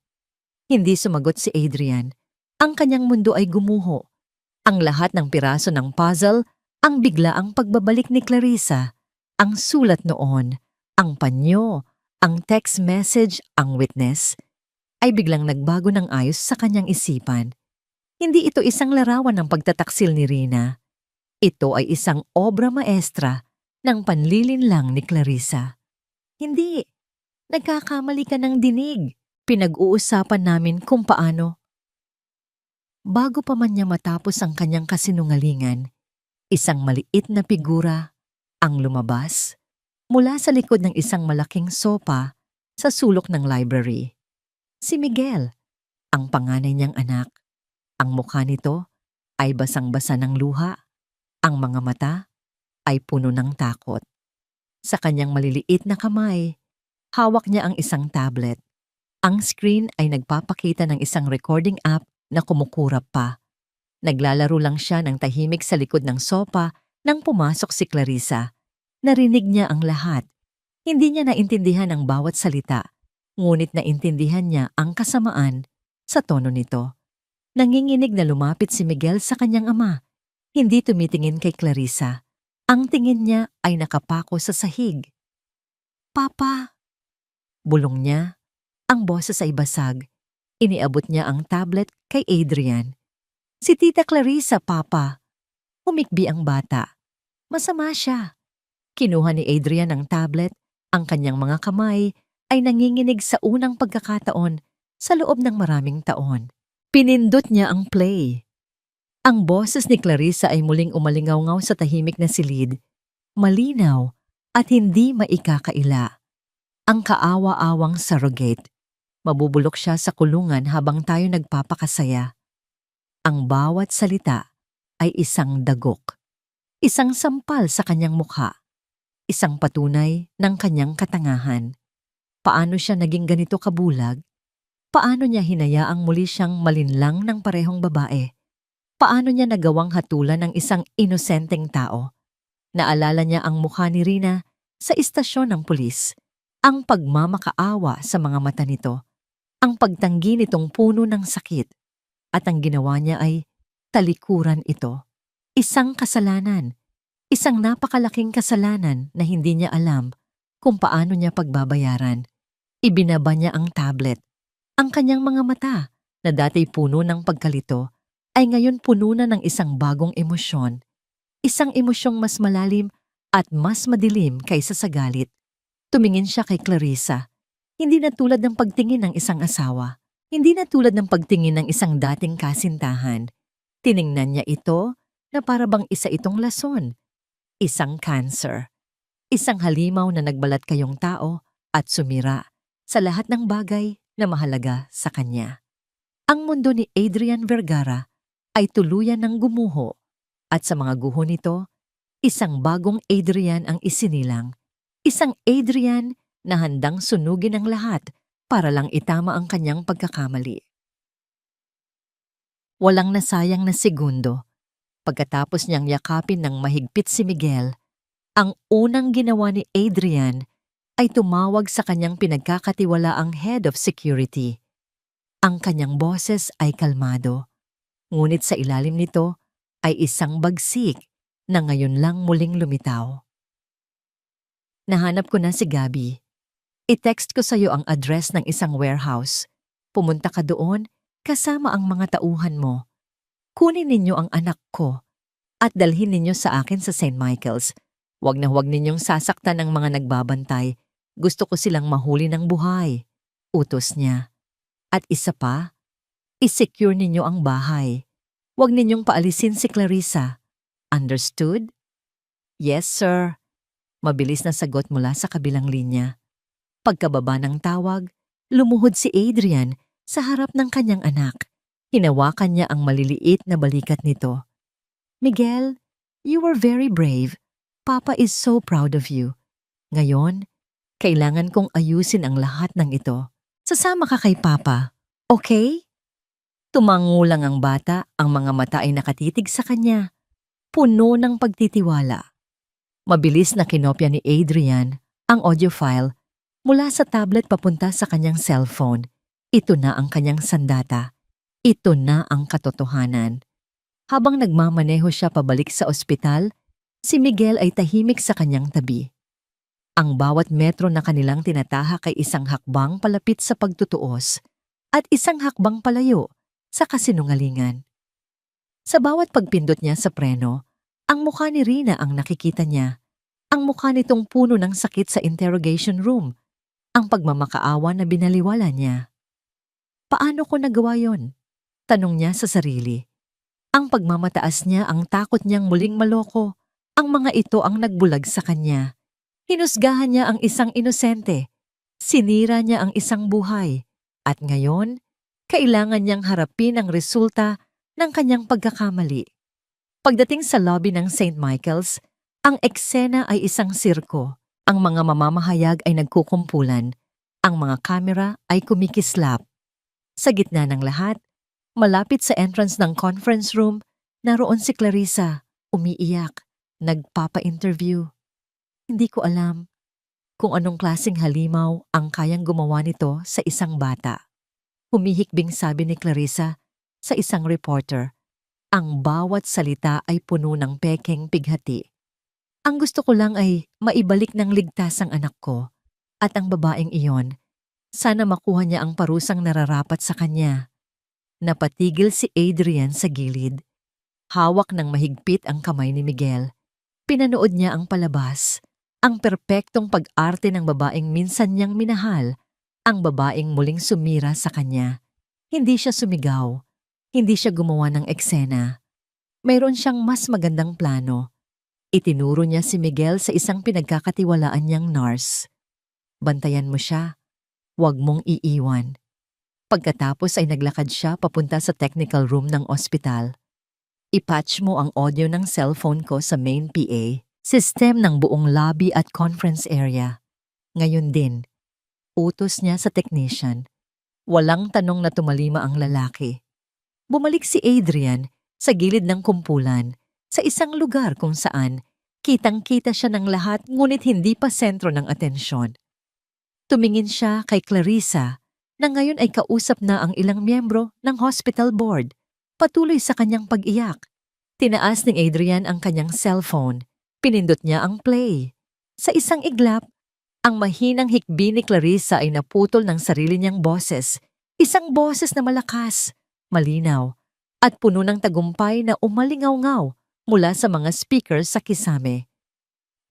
Hindi sumagot si Adrian. Ang kanyang mundo ay gumuho. Ang lahat ng piraso ng puzzle, ang biglaang pagbabalik ni Clarissa, ang sulat noon, ang panyo, ang text message, ang witness, ay biglang nagbago ng ayos sa kanyang isipan. Hindi ito isang larawan ng pagtataksil ni Rina. Ito ay isang obra maestra ng panlilinlang ni Clarissa. "Hindi. Nagkakamali ka ng dinig. Pinag-uusapan namin kung paano." Bago pa man niya matapos ang kanyang kasinungalingan, isang maliit na figura ang lumabas mula sa likod ng isang malaking sopa sa sulok ng library. Si Miguel, ang panganay niyang anak. Ang mukha nito ay basang-basa ng luha. Ang mga mata ay puno ng takot. Sa kanyang maliliit na kamay, hawak niya ang isang tablet. Ang screen ay nagpapakita ng isang recording app na kumukurap pa. Naglalaro lang siya ng tahimik sa likod ng sopa nang pumasok si Clarissa. Narinig niya ang lahat. Hindi niya naintindihan ang bawat salita, ngunit naintindihan niya ang kasamaan sa tono nito. Nanginginig na lumapit si Miguel sa kanyang ama. Hindi tumitingin kay Clarissa. Ang tingin niya ay nakapako sa sahig. "Papa!" Bulong niya. Ang boses ay basag. Iniabot niya ang tablet kay Adrian. "Si Tita Clarissa, Papa." Humikbi ang bata. Masama siya. Kinuha ni Adrian ang tablet. Ang kanyang mga kamay ay nanginginig sa unang pagkakataon sa loob ng maraming taon. Pinindot niya ang play. Ang boses ni Clarissa ay muling umalingaw-ngaw sa tahimik na silid. malinaw, at hindi maikakaila. Ang kaawa-awang surrogate. Mabubulok siya sa kulungan habang tayo nagpapakasaya. Ang bawat salita ay isang dagok, isang sampal sa kanyang mukha, isang patunay ng kanyang katangahan. Paano siya naging ganito kabulag? Paano niya hinayaang muli siyang malinlang ng parehong babae? Paano niya nagawang hatulan ng isang inosenteng tao? Naalala niya ang mukha ni Rina sa istasyon ng pulis, ang pagmamakaawa sa mga mata nito, ang pagtanggi nitong puno ng sakit, at ang ginawa niya ay talikuran ito. Isang kasalanan, isang napakalaking kasalanan na hindi niya alam kung paano niya pagbabayaran. Ibinaba niya ang tablet. Ang kanyang mga mata, na dati puno ng pagkalito, ay ngayon puno na ng isang bagong emosyon. Isang emosyong mas malalim at mas madilim kaysa sa galit. Tumingin siya kay Clarissa. Hindi na tulad ng pagtingin ng isang asawa. Hindi na tulad ng pagtingin ng isang dating kasintahan. Tiningnan niya ito na para bang isa itong lason. Isang cancer. Isang halimaw na nagbalat kayong tao at sumira sa lahat ng bagay na mahalaga sa kanya. Ang mundo ni Adrian Vergara ay tuluyan ng gumuho at sa mga guho nito, isang bagong Adrian ang isinilang. Isang Adrian na handang sunugin ang lahat para lang itama ang kanyang pagkakamali. Walang nasayang na segundo. Pagkatapos niyang yakapin ng mahigpit si Miguel, ang unang ginawa ni Adrian ay tumawag sa kanyang pinagkakatiwalaang head of security. Ang kanyang boses ay kalmado, ngunit sa ilalim nito ay isang bagsik na ngayon lang muling lumitaw. Nahanap ko na si Gabby. I-text ko sa iyo ang address ng isang warehouse. Pumunta ka doon kasama ang mga tauhan mo. Kunin ninyo ang anak ko at dalhin ninyo sa akin sa St. Michael's. Huwag na huwag ninyong sasaktan ng mga nagbabantay. Gusto ko silang mahuli ng buhay. Utos niya. At isa pa, i-secure ninyo ang bahay. Huwag ninyong paalisin si Clarissa. Understood? Yes, sir. Mabilis na sagot mula sa kabilang linya. Pagkababa ng tawag, lumuhod si Adrian sa harap ng kanyang anak. Hinawakan niya ang maliliit na balikat nito. Miguel, you were very brave. Papa is so proud of you. Ngayon, kailangan kong ayusin ang lahat ng ito. Sasama ka kay Papa, okay? Tumango lang ang bata, ang mga mata ay nakatitig sa kanya. Puno ng pagtitiwala. Mabilis na kinopya ni Adrian ang audio file mula sa tablet papunta sa kanyang cellphone. Ito na ang kanyang sandata. Ito na ang katotohanan. Habang nagmamaneho siya pabalik sa ospital, si Miguel ay tahimik sa kanyang tabi. Ang bawat metro na kanilang tinatahak ay isang hakbang palapit sa pagtutuos at isang hakbang palayo sa kasinungalingan. Sa bawat pagpindot niya sa preno, ang mukha ni Rina ang nakikita niya. Ang mukha nitong puno ng sakit sa interrogation room. Ang pagmamakaawa na binaliwala niya. Paano ko nagawa yon? Tanong niya sa sarili. Ang pagmamataas niya, ang takot niyang muling maloko, ang mga ito ang nagbulag sa kanya. Hinusgahan niya ang isang inosente. Sinira niya ang isang buhay. At ngayon, kailangan niyang harapin ang resulta ng kanyang pagkakamali. Pagdating sa lobby ng St. Michael's, ang eksena ay isang sirko. Ang mga mamamahayag ay nagkukumpulan. Ang mga kamera ay kumikislap. Sa gitna ng lahat, malapit sa entrance ng conference room, naroon si Clarissa, umiiyak, nagpapa-interview. Hindi ko alam kung anong klaseng halimaw ang kayang gumawa nito sa isang bata. Humihikbing sabi ni Clarissa sa isang reporter. Ang bawat salita ay puno ng pekeng pighati. Ang gusto ko lang ay maibalik ng ligtas ang anak ko at ang babaeng iyon. Sana makuha niya ang parusang nararapat sa kanya. Napatigil si Adrian sa gilid. Hawak ng mahigpit ang kamay ni Miguel. Pinanood niya ang palabas. Ang perpektong pag-arte ng babaeng minsan niyang minahal. Ang babaeng muling sumira sa kanya. Hindi siya sumigaw. Hindi siya gumawa ng eksena. Mayroon siyang mas magandang plano. Itinuro niya si Miguel sa isang pinagkakatiwalaan niyang nurse. Bantayan mo siya, huwag mong iiwan. Pagkatapos ay naglakad siya papunta sa technical room ng ospital. Ipatch mo ang audio ng cellphone ko sa main PA, system ng buong lobby at conference area. Ngayon din, utos niya sa technician. Walang tanong na tumalima ang lalaki. Bumalik si Adrian sa gilid ng kumpulan sa isang lugar kung saan kitang-kita siya ng lahat ngunit hindi pa sentro ng atensyon. Tumingin siya kay Clarissa na ngayon ay kausap na ang ilang miyembro ng hospital board. Patuloy sa kanyang pag-iyak. Tinaas ni Adrian ang kanyang cellphone. Pinindot niya ang play. Sa isang iglap, ang mahinang hikbi ni Clarissa ay naputol ng sarili niyang boses. Isang boses na malakas, malinaw, at puno ng tagumpay na umalingaw-ngaw mula sa mga speakers sa kisame.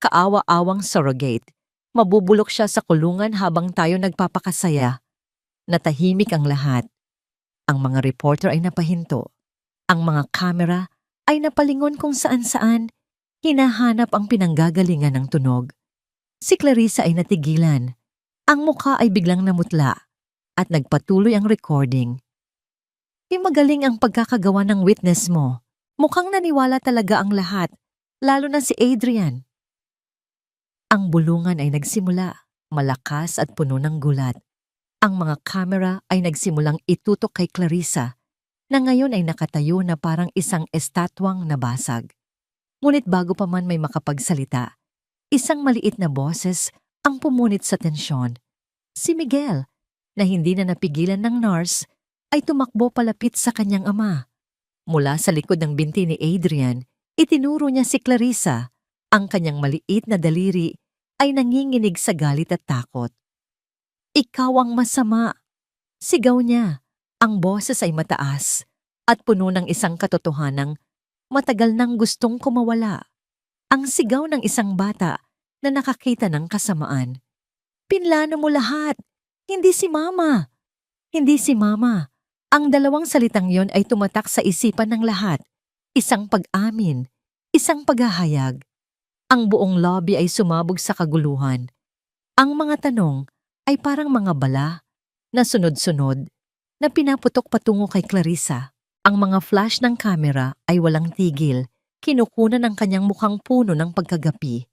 Kaawa-awang surrogate. Mabubulok siya sa kulungan habang tayo nagpapakasaya. Natahimik ang lahat. Ang mga reporter ay napahinto. Ang mga kamera ay napalingon kung saan-saan. Hinahanap ang pinanggagalingan ng tunog. Si Clarissa ay natigilan. Ang mukha ay biglang namutla at nagpatuloy ang recording. Magaling ang pagkakagawa ng witness mo. Mukhang naniwala talaga ang lahat, lalo na si Adrian. Ang bulungan ay nagsimula, malakas at puno ng gulat. Ang mga kamera ay nagsimulang itutok kay Clarissa, na ngayon ay nakatayo na parang isang estatwang nabasag. Ngunit bago pa man may makapagsalita, isang maliit na boses ang pumunit sa tensyon. Si Miguel, na hindi na napigilan ng nurse, ay tumakbo palapit sa kanyang ama. Mula sa likod ng binti ni Adrian, itinuro niya si Clarissa. Ang kanyang maliit na daliri ay nanginginig sa galit at takot. Ikaw ang masama. Sigaw niya. Ang boses ay mataas at puno ng isang katotohanang matagal nang gustong kumawala. Ang sigaw ng isang bata na nakakita ng kasamaan. Pinlano mo lahat. Hindi si Mama. Hindi si Mama. Ang dalawang salitang yon ay tumatak sa isipan ng lahat. Isang pag-amin, isang paghahayag. Ang buong lobby ay sumabog sa kaguluhan. Ang mga tanong ay parang mga bala na sunod-sunod na pinaputok patungo kay Clarissa. Ang mga flash ng kamera ay walang tigil, kinukunan ng kanyang mukhang puno ng pagkagapi.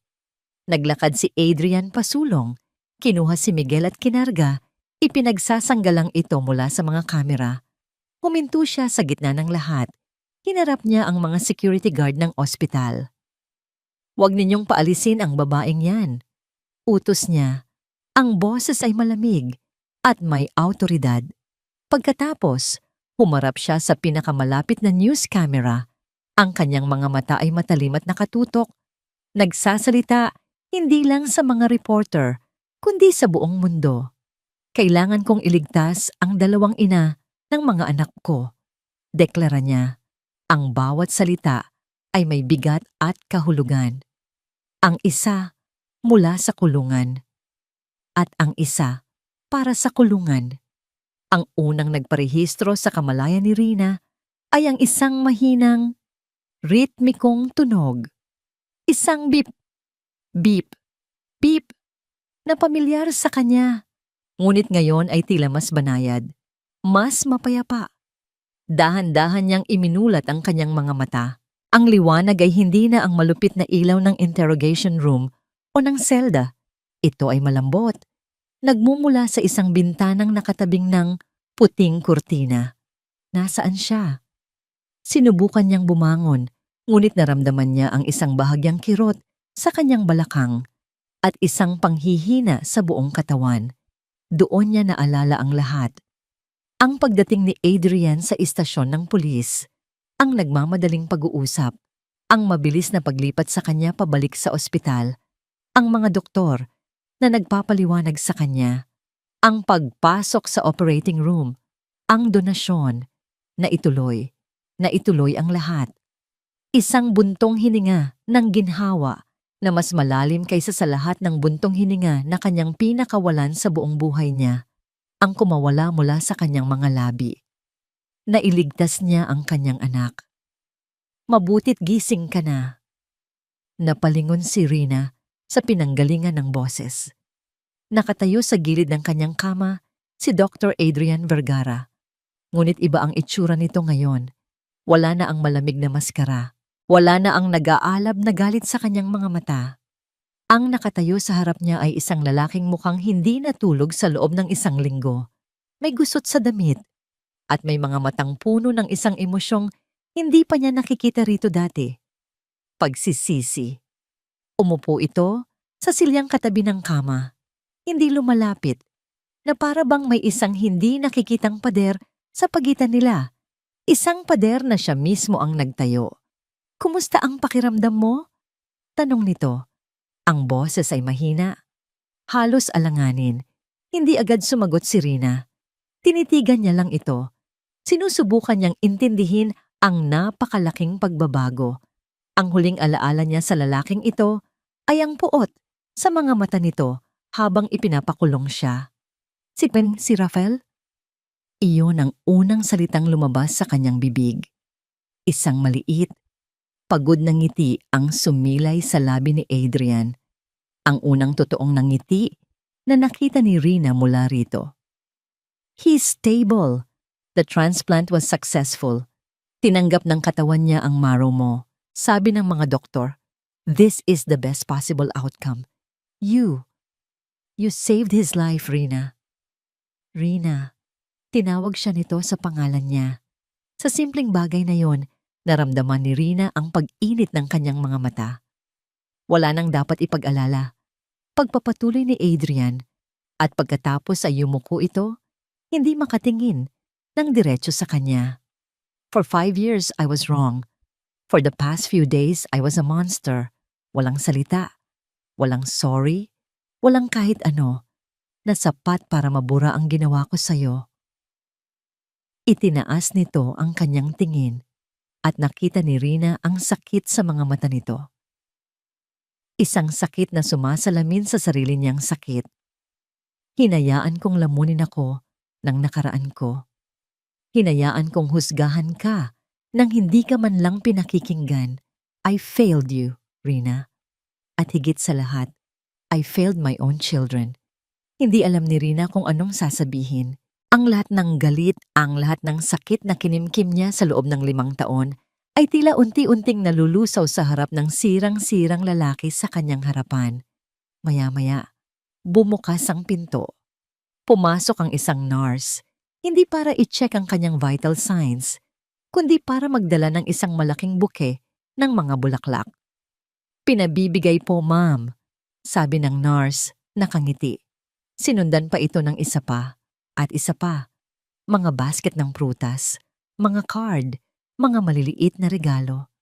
Naglakad si Adrian pasulong, kinuha si Miguel at kinarga, ipinagsasanggalang ito mula sa mga kamera. Huminto siya sa gitna ng lahat. Hinarap niya ang mga security guard ng ospital. Huwag ninyong paalisin ang babaeng yan. Utos niya. Ang boses ay malamig at may awtoridad. Pagkatapos, humarap siya sa pinakamalapit na news camera. Ang kanyang mga mata ay matalim at nakatutok. Nagsasalita hindi lang sa mga reporter, kundi sa buong mundo. Kailangan kong iligtas ang dalawang ina ng mga anak ko. Deklara niya. Ang bawat salita ay may bigat at kahulugan. Ang isa mula sa kulungan. At ang isa para sa kulungan. Ang unang nagparehistro sa kamalayan ni Rina ay ang isang mahinang, ritmikong tunog. Isang beep, beep, beep na pamilyar sa kanya. Ngunit ngayon ay tila mas banayad, mas mapayapa. Dahan-dahan niyang iminulat ang kanyang mga mata. Ang liwanag ay hindi na ang malupit na ilaw ng interrogation room o ng selda. Ito ay malambot. Nagmumula sa isang bintanang nakatabing ng puting kurtina. Nasaan siya? Sinubukan niyang bumangon, ngunit naramdaman niya ang isang bahagyang kirot sa kanyang balakang at isang panghihina sa buong katawan. Doon niya naalala ang lahat. Ang pagdating ni Adrian sa istasyon ng pulis, ang nagmamadaling pag-uusap, ang mabilis na paglipat sa kanya pabalik sa ospital, ang mga doktor na nagpapaliwanag sa kanya, ang pagpasok sa operating room, ang donasyon, na ituloy ang lahat. Isang buntong hininga ng ginhawa na mas malalim kaysa sa lahat ng buntong hininga na kanyang pinakawalan sa buong buhay niya, ang kumawala mula sa kanyang mga labi. Nailigtas niya ang kanyang anak. Mabuti't gising ka na. Napalingon si Rina sa pinanggalingan ng boses. Nakatayo sa gilid ng kanyang kama si Dr. Adrian Vergara. Ngunit iba ang itsura nito ngayon. Wala na ang malamig na maskara. Wala na ang nag-aalab na galit sa kanyang mga mata. Ang nakatayo sa harap niya ay isang lalaking mukhang hindi natulog sa loob ng 1 linggo. May gusot sa damit at may mga matang puno ng isang emosyong hindi pa niya nakikita rito dati. Pagsisisi. Umupo ito sa silyang katabi ng kama. Hindi lumalapit, na para bang may isang hindi nakikitang pader sa pagitan nila. Isang pader na siya mismo ang nagtayo. "Kumusta ang pakiramdam mo?" tanong nito. Ang boses ay mahina. Halos alanganin. Hindi agad sumagot si Rina. Tinitigan niya lang ito. Sinusubukan niyang intindihin ang napakalaking pagbabago. Ang huling alaala niya sa lalaking ito ay ang puot sa mga mata nito habang ipinapakulong siya. Si Rafael? Iyon ang unang salitang lumabas sa kanyang bibig. Isang maliit, pagod na ngiti ang sumilay sa labi ni Adrian. Ang unang totoong nangiti na nakita ni Rina mula rito. "He's stable. The transplant was successful. Tinanggap ng katawan niya ang marrow mo. Sabi ng mga doktor, this is the best possible outcome. You saved his life, Rina." Rina, tinawag siya nito sa pangalan niya. Sa simpleng bagay na yon, naramdaman ni Rina ang pag-init ng kanyang mga mata. Wala nang dapat ipag-alala. Pagpapatuloy ni Adrian, at pagkatapos ay yumuko ito, hindi makatingin ng diretso sa kanya. "For 5 years I was wrong. For the past few days I was a monster." Walang salita, walang sorry, walang kahit ano, na sapat para mabura ang ginawa ko sa'yo. Itinaas nito ang kanyang tingin at nakita ni Rina ang sakit sa mga mata nito. Isang sakit na sumasalamin sa sarili niyang sakit. "Hinayaan kong lamunin ako ng nakaraan ko. Hinayaan kong husgahan ka nang hindi ka man lang pinakikinggan. I failed you, Rina. At higit sa lahat, I failed my own children." Hindi alam ni Rina kung anong sasabihin. Ang lahat ng galit, ang lahat ng sakit na kinimkim niya sa loob ng 5 taon ay tila unti-unting nalulusaw sa harap ng sirang-sirang lalaki sa kanyang harapan. Maya-maya, bumukas ang pinto. Pumasok ang isang nurse, hindi para i-check ang kanyang vital signs, kundi para magdala ng isang malaking buke ng mga bulaklak. "Pinabibigay po, ma'am," sabi ng nurse, nakangiti. Sinundan pa ito ng isa pa at isa pa. Mga basket ng prutas, mga card, mga maliliit na regalo.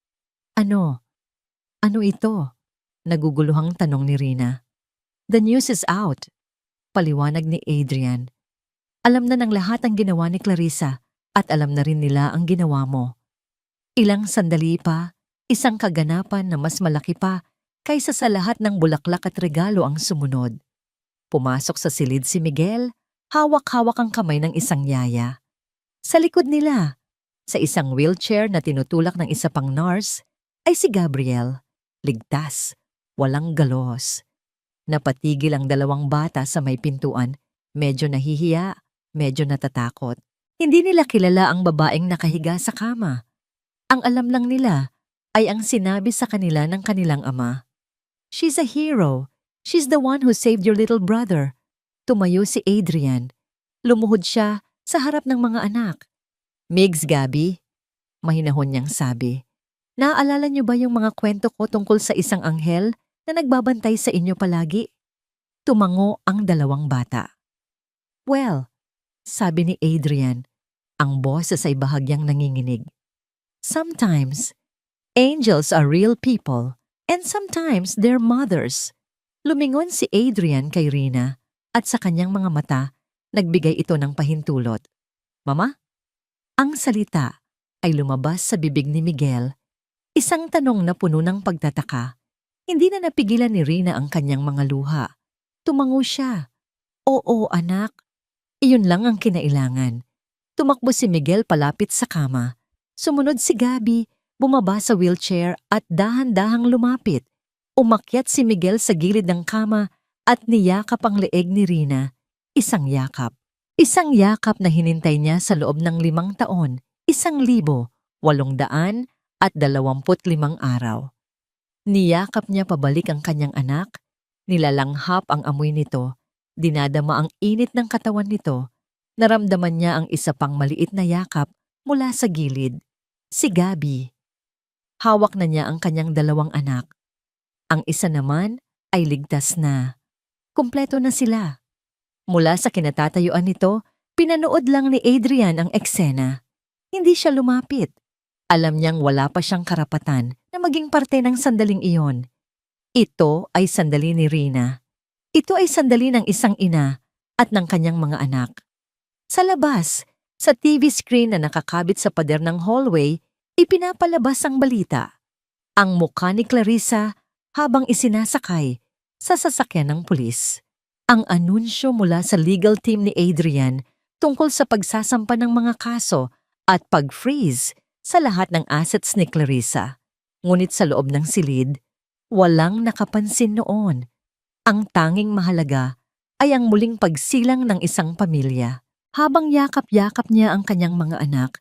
"Ano? Ano ito?" naguguluhang tanong ni Rina. "The news is out," paliwanag ni Adrian. "Alam na ng lahat ang ginawa ni Clarissa at alam na rin nila ang ginawa mo. Ilang sandali pa, isang kaganapan na mas malaki pa kaysa sa lahat ng bulaklak at regalo ang sumunod." Pumasok sa silid si Miguel, hawak-hawak ang kamay ng isang yaya. Sa likod nila, sa isang wheelchair na tinutulak ng isa pang nurse, ay si Gabriel. Ligtas, walang galos. Napatigil ang 2 bata sa may pintuan, medyo nahihiya, medyo natatakot. Hindi nila kilala ang babaeng nakahiga sa kama. Ang alam lang nila ay ang sinabi sa kanila ng kanilang ama. "She's a hero. She's the one who saved your little brother." Tumayo si Adrian. Lumuhod siya sa harap ng mga anak. "Migs, Gabby," mahinahon niyang sabi. "Naaalala niyo ba yung mga kwento ko tungkol sa isang anghel na nagbabantay sa inyo palagi?" Tumango ang 2 bata. "Well," sabi ni Adrian, ang boses ay bahagyang nanginginig. "Sometimes, angels are real people and sometimes they're mothers." Lumingon si Adrian kay Rina at sa kanyang mga mata, nagbigay ito ng pahintulot. "Mama?" Ang salita ay lumabas sa bibig ni Miguel. Isang tanong na puno ng pagtataka. Hindi na napigilan ni Rina ang kanyang mga luha. Tumango siya. "Oo, anak." Iyon lang ang kinailangan. Tumakbo si Miguel palapit sa kama. Sumunod si Gabby, bumaba sa wheelchair at dahan-dahang lumapit. Umakyat si Miguel sa gilid ng kama at niyakap ang leeg ni Rina. Isang yakap. Isang yakap na hinintay niya sa loob ng 5 taon, 1,825 araw. Niyakap niya pabalik ang kanyang anak, nilalanghap ang amoy nito, dinadama ang init ng katawan nito, naramdaman niya ang isa pang maliit na yakap mula sa gilid, si Gabby. Hawak na niya ang kanyang 2 anak. Ang isa naman ay ligtas na. Kumpleto na sila. Mula sa kinatatayuan nito, pinanood lang ni Adrian ang eksena. Hindi siya lumapit. Alam niyang wala pa siyang karapatan na maging parte ng sandaling iyon. Ito ay sandali ni Rina. Ito ay sandali ng isang ina at ng kanyang mga anak. Sa labas, sa TV screen na nakakabit sa pader ng hallway, ipinapalabas ang balita. Ang mukha ni Clarissa habang isinasakay sa sasakyan ng pulis. Ang anunsyo mula sa legal team ni Adrian tungkol sa pagsasampa ng mga kaso at pag-freeze sa lahat ng assets ni Clarissa. Ngunit sa loob ng silid, walang nakapansin noon. Ang tanging mahalaga ay ang muling pagsilang ng isang pamilya. Habang yakap-yakap niya ang kanyang mga anak,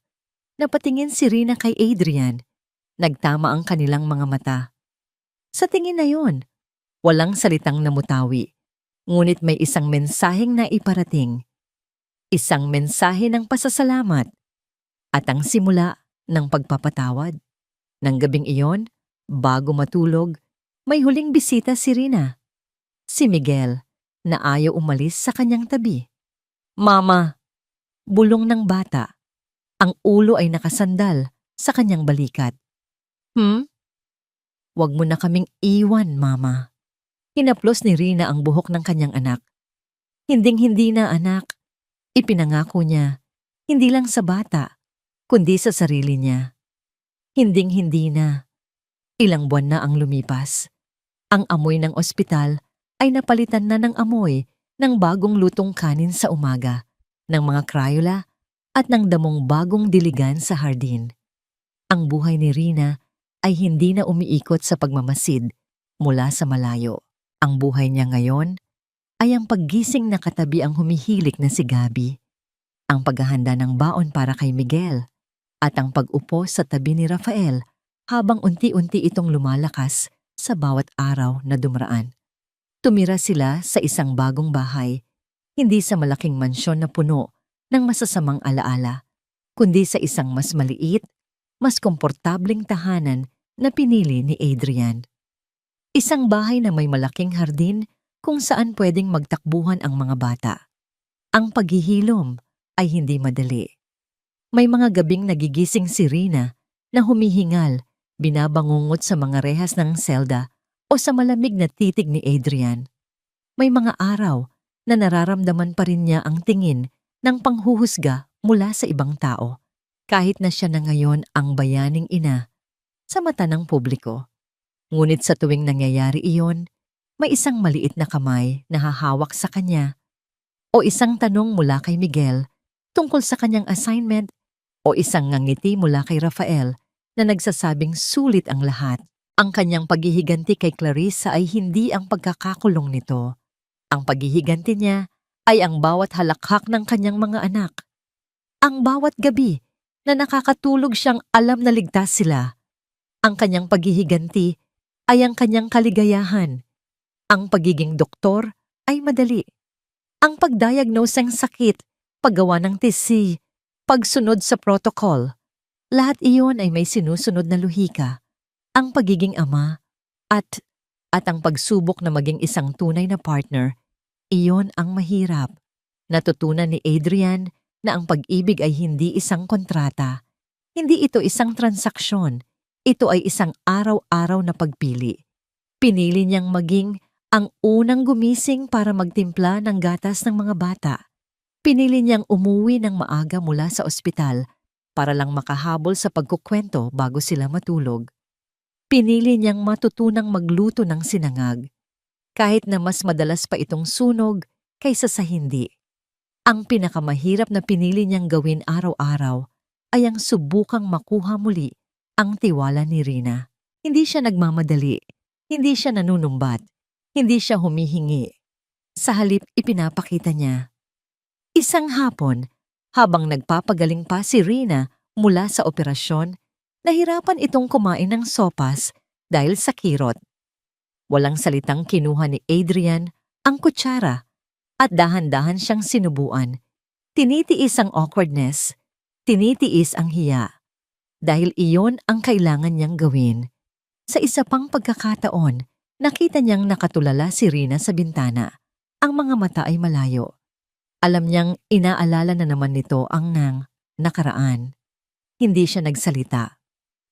napatingin si Rina kay Adrian. Nagtama ang kanilang mga mata. Sa tingin na yon, walang salitang namutawi. Ngunit may isang mensaheng naiparating. Isang mensahe ng pasasalamat at ang simula ng pagpapatawad. Nang gabing iyon, bago matulog, may huling bisita si Rina. Si Miguel, na ayaw umalis sa kanyang tabi. Mama! Bulong ng bata. Ang ulo ay nakasandal sa kanyang balikat. Huwag mo na kaming iwan, Mama. Hinaplos ni Rina ang buhok ng kanyang anak. Hinding-hindi na, anak. Ipinangako niya, hindi lang sa bata, kundi sa sarili niya. Hinding-hindi na. Ilang buwan na ang lumipas. Ang amoy ng ospital ay napalitan na ng amoy ng bagong lutong kanin sa umaga, ng mga Crayola at ng damong bagong diligan sa hardin. Ang buhay ni Rina ay hindi na umiikot sa pagmamasid mula sa malayo. Ang buhay niya ngayon ay ang paggising na katabi ang humihilik na si Gabby, ang paghahanda ng baon para kay Miguel, at ang pag-upo sa tabi ni Rafael habang unti-unti itong lumalakas sa bawat araw na dumaraan. Tumira sila sa isang bagong bahay, hindi sa malaking mansyon na puno ng masasamang alaala, kundi sa isang mas maliit, mas komportableng tahanan na pinili ni Adrian. Isang bahay na may malaking hardin kung saan pwedeng magtakbuhan ang mga bata. Ang paghihilom ay hindi madali. May mga gabing nagigising si Rina na humihingal, binabangungot sa mga rehas ng selda o sa malamig na titig ni Adrian. May mga araw na nararamdaman pa rin niya ang tingin ng panghuhusga mula sa ibang tao, kahit na siya na ngayon ang bayaning ina sa mata ng publiko. Ngunit sa tuwing nangyayari iyon, may isang maliit na kamay na hahawak sa kanya o isang tanong mula kay Miguel tungkol sa kanyang assignment o isang ngangiti mula kay Rafael na nagsasabing sulit ang lahat. Ang kanyang paghihiganti kay Clarissa ay hindi ang pagkakakulong nito. Ang paghihiganti niya ay ang bawat halakhak ng kanyang mga anak. Ang bawat gabi na nakakatulog siyang alam na ligtas sila. Ang kanyang paghihiganti ay ang kanyang kaligayahan. Ang pagiging doktor ay madali. Ang pagdiagnose ng sakit, paggawa ng TC, pagsunod sa protocol, lahat iyon ay may sinusunod na luhika. Ang pagiging ama at ang pagsubok na maging isang tunay na partner, iyon ang mahirap. Natutunan ni Adrian na ang pag-ibig ay hindi isang kontrata. Hindi ito isang transaksyon. Ito ay isang araw-araw na pagpili. Pinili niyang maging ang unang gumising para magtimpla ng gatas ng mga bata. Pinili niyang umuwi ng maaga mula sa ospital para lang makahabol sa pagkukwento bago sila matulog. Pinili niyang matutunang magluto ng sinangag, kahit na mas madalas pa itong sunog kaysa sa hindi. Ang pinakamahirap na pinili niyang gawin araw-araw ay ang subukang makuha muli ang tiwala ni Rina. Hindi siya nagmamadali. Hindi siya nanunumbat. Hindi siya humihingi. Sa halip ipinapakita niya. Isang hapon, habang nagpapagaling pa si Rina mula sa operasyon, nahirapan itong kumain ng sopas dahil sa kirot. Walang salitang kinuha ni Adrian ang kutsara at dahan-dahan siyang sinubuan. Tinitiis ang awkwardness, tinitiis ang hiya. Dahil iyon ang kailangan niyang gawin. Sa isa pang pagkakataon, nakita niyang nakatulala si Rina sa bintana. Ang mga mata ay malayo. Alam niyang inaalala na naman nito ang nakaraan. Hindi siya nagsalita.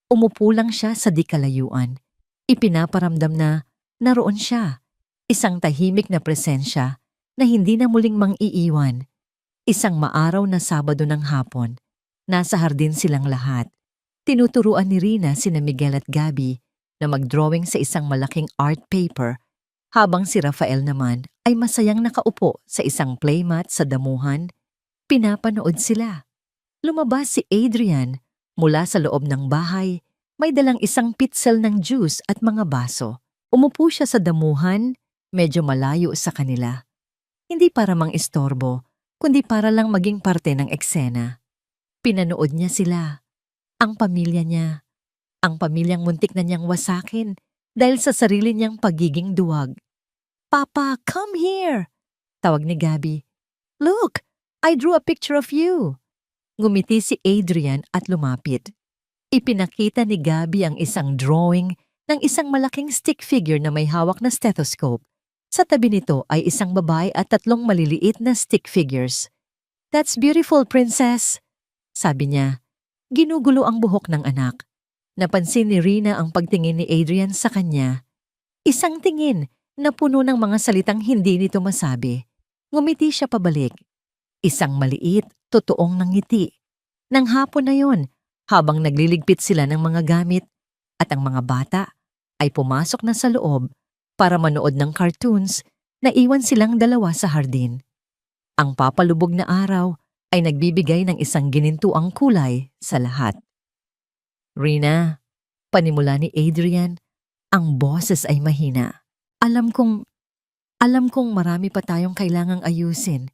Umupo lang siya sa di kalayuan. Ipinaparamdam na naroon siya. Isang tahimik na presensya na hindi na muling mang-iiwan. Isang maaraw na Sabado ng hapon. Nasa hardin silang lahat. Tinuturuan ni Rina sina Miguel at Gabby na mag-drawing sa isang malaking art paper habang si Rafael naman ay masayang nakaupo sa isang playmat sa damuhan. Pinapanood sila. Lumabas si Adrian mula sa loob ng bahay. May dalang isang pitzel ng juice at mga baso. Umupo siya sa damuhan, medyo malayo sa kanila. Hindi para mang-istorbo, kundi para lang maging parte ng eksena. Pinanood niya sila. Ang pamilya niya. Ang pamilyang muntik na niyang wasakin dahil sa sarili niyang pagiging duwag. "Papa, come here!" Tawag ni Gabby. "Look, I drew a picture of you." Ngumiti si Adrian at lumapit. Ipinakita ni Gabby ang isang drawing ng isang malaking stick figure na may hawak na stethoscope. Sa tabi nito ay isang babae at 3 maliliit na stick figures. "That's beautiful, princess," sabi niya. Ginugulo ang buhok ng anak. Napansin ni Rina ang pagtingin ni Adrian sa kanya. Isang tingin na puno ng mga salitang hindi nito masabi. Ngumiti siya pabalik. Isang maliit, totoong nangiti. Nang hapon na yon, habang nagliligpit sila ng mga gamit at ang mga bata ay pumasok na sa loob para manood ng cartoons na iwan silang dalawa sa hardin. Ang papalubog na araw ay nagbibigay ng isang ginintuang kulay sa lahat. "Rina," panimula ni Adrian, ang boses ay mahina. Alam kong marami pa tayong kailangang ayusin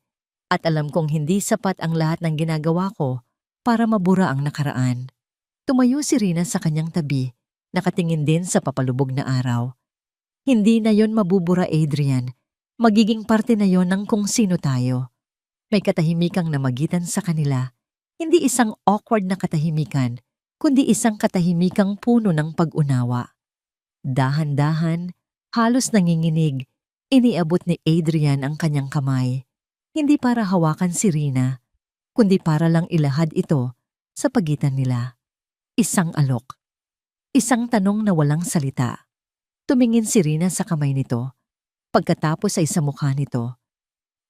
at alam kong hindi sapat ang lahat ng ginagawa ko para mabura ang nakaraan." Tumayo si Rina sa kanyang tabi, nakatingin din sa papalubog na araw. "Hindi na yon mabubura, Adrian. Magiging parte na yon ng kung sino tayo." May katahimikang namagitan sa kanila. Hindi isang awkward na katahimikan, kundi isang katahimikang puno ng pag-unawa. Dahan-dahan, halos nanginginig, iniabot ni Adrian ang kanyang kamay. Hindi para hawakan si Rina, kundi para lang ilahad ito sa pagitan nila. Isang alok. Isang tanong na walang salita. Tumingin si Rina sa kamay nito. Pagkatapos ay sa mukha nito.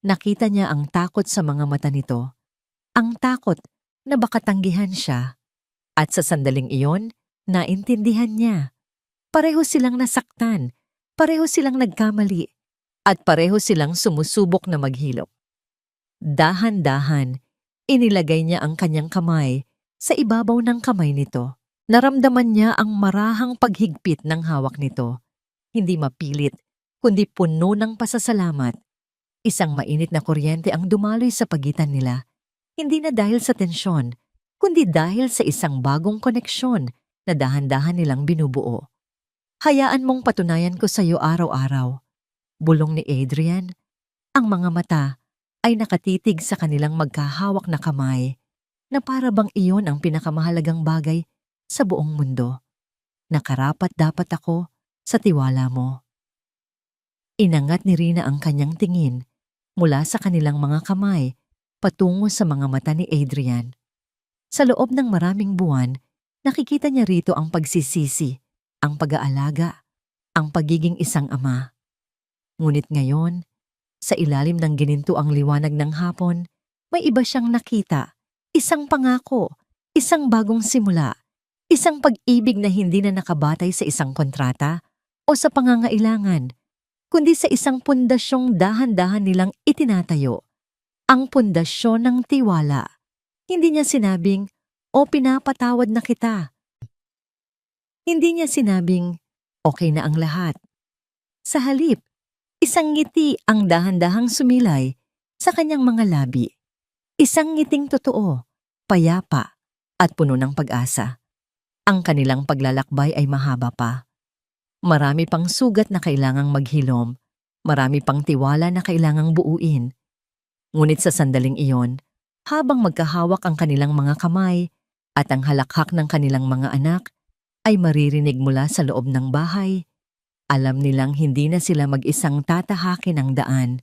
Nakita niya ang takot sa mga mata nito. Ang takot na baka tanggihan siya. At sa sandaling iyon, naintindihan niya. Pareho silang nasaktan, pareho silang nagkamali, at pareho silang sumusubok na maghilok. Dahan-dahan, inilagay niya ang kanyang kamay sa ibabaw ng kamay nito. Naramdaman niya ang marahang paghigpit ng hawak nito. Hindi mapilit, kundi puno ng pasasalamat. Isang mainit na kuryente ang dumaloy sa pagitan nila. Hindi na dahil sa tensyon, kundi dahil sa isang bagong koneksyon na dahan-dahan nilang binubuo. "Hayaan mong patunayan ko sa iyo araw-araw," bulong ni Adrian. Ang mga mata ay nakatitig sa kanilang magkahawak na kamay na para bang iyon ang pinakamahalagang bagay sa buong mundo. "Nakarapat-dapat ako sa tiwala mo." Inangat ni Rina ang kanyang tingin mula sa kanilang mga kamay patungo sa mga mata ni Adrian. Sa loob ng maraming buwan, nakikita niya rito ang pagsisisi, ang pag-aalaga, ang pagiging isang ama. Ngunit ngayon, sa ilalim ng ginintuang liwanag ng hapon, may iba siyang nakita, isang pangako, isang bagong simula, isang pag-ibig na hindi na nakabatay sa isang kontrata o sa pangangailangan, kundi sa isang pundasyong dahan-dahan nilang itinatayo, ang pundasyon ng tiwala. Hindi niya sinabing, "O pinapatawad na kita." Hindi niya sinabing, "Okay na ang lahat." Sa halip, isang ngiti ang dahan-dahang sumilay sa kanyang mga labi. Isang ngiting totoo, payapa, at puno ng pag-asa. Ang kanilang paglalakbay ay mahaba pa. Marami pang sugat na kailangang maghilom, marami pang tiwala na kailangang buuin. Ngunit sa sandaling iyon, habang magkahawak ang kanilang mga kamay at ang halakhak ng kanilang mga anak, ay maririnig mula sa loob ng bahay. Alam nilang hindi na sila mag-isang tatahakin ang daan.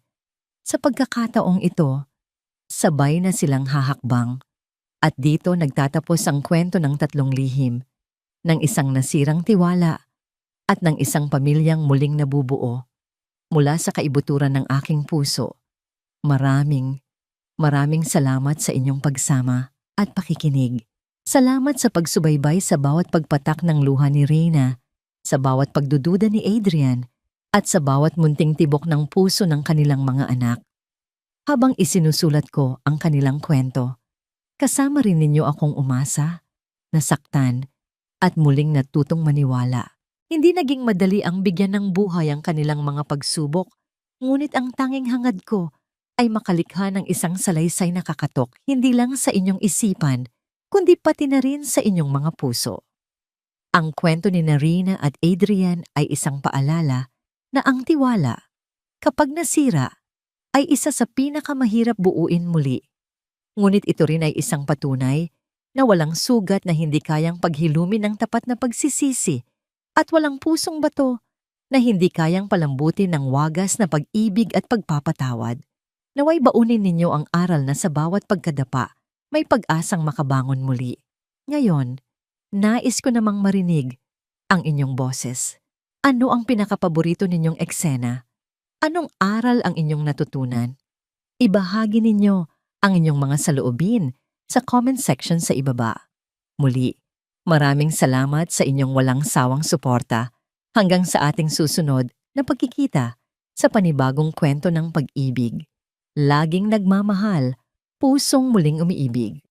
Sa pagkakataong ito, sabay na silang hahakbang. At dito nagtatapos ang kwento ng tatlong lihim, ng isang nasirang tiwala at ng isang pamilyang muling nabubuo. Mula sa kaibuturan ng aking puso, maraming salamat sa inyong pagsama at pakikinig. Salamat sa pagsubaybay sa bawat pagpatak ng luha ni Reyna, sa bawat pagdududa ni Adrian, at sa bawat munting tibok ng puso ng kanilang mga anak. Habang isinusulat ko ang kanilang kwento, kasama rin ninyo akong umasa, nasaktan, at muling natutong maniwala. Hindi naging madali ang bigyan ng buhay ang kanilang mga pagsubok, ngunit ang tanging hangad ko ay makalikha ng isang salaysay na kakatok hindi lang sa inyong isipan, kundi pati na rin sa inyong mga puso. Ang kwento ni Reyna at Adrian ay isang paalala na ang tiwala, kapag nasira, ay isa sa pinakamahirap buuin muli. Ngunit ito rin ay isang patunay na walang sugat na hindi kayang paghilumin ng tapat na pagsisisi at walang pusong bato na hindi kayang palambutin ng wagas na pag-ibig at pagpapatawad. Naway baunin ninyo ang aral na sa bawat pagkadapa, may pag-asang makabangon muli. Ngayon, nais ko namang marinig ang inyong boses. Ano ang pinakapaborito ninyong eksena? Anong aral ang inyong natutunan? Ibahagi ninyo ang inyong mga saloobin sa comment section sa ibaba. Muli, maraming salamat sa inyong walang sawang suporta hanggang sa ating susunod na pagkikita sa panibagong kwento ng pag-ibig. Laging nagmamahal, pusong muling umiibig.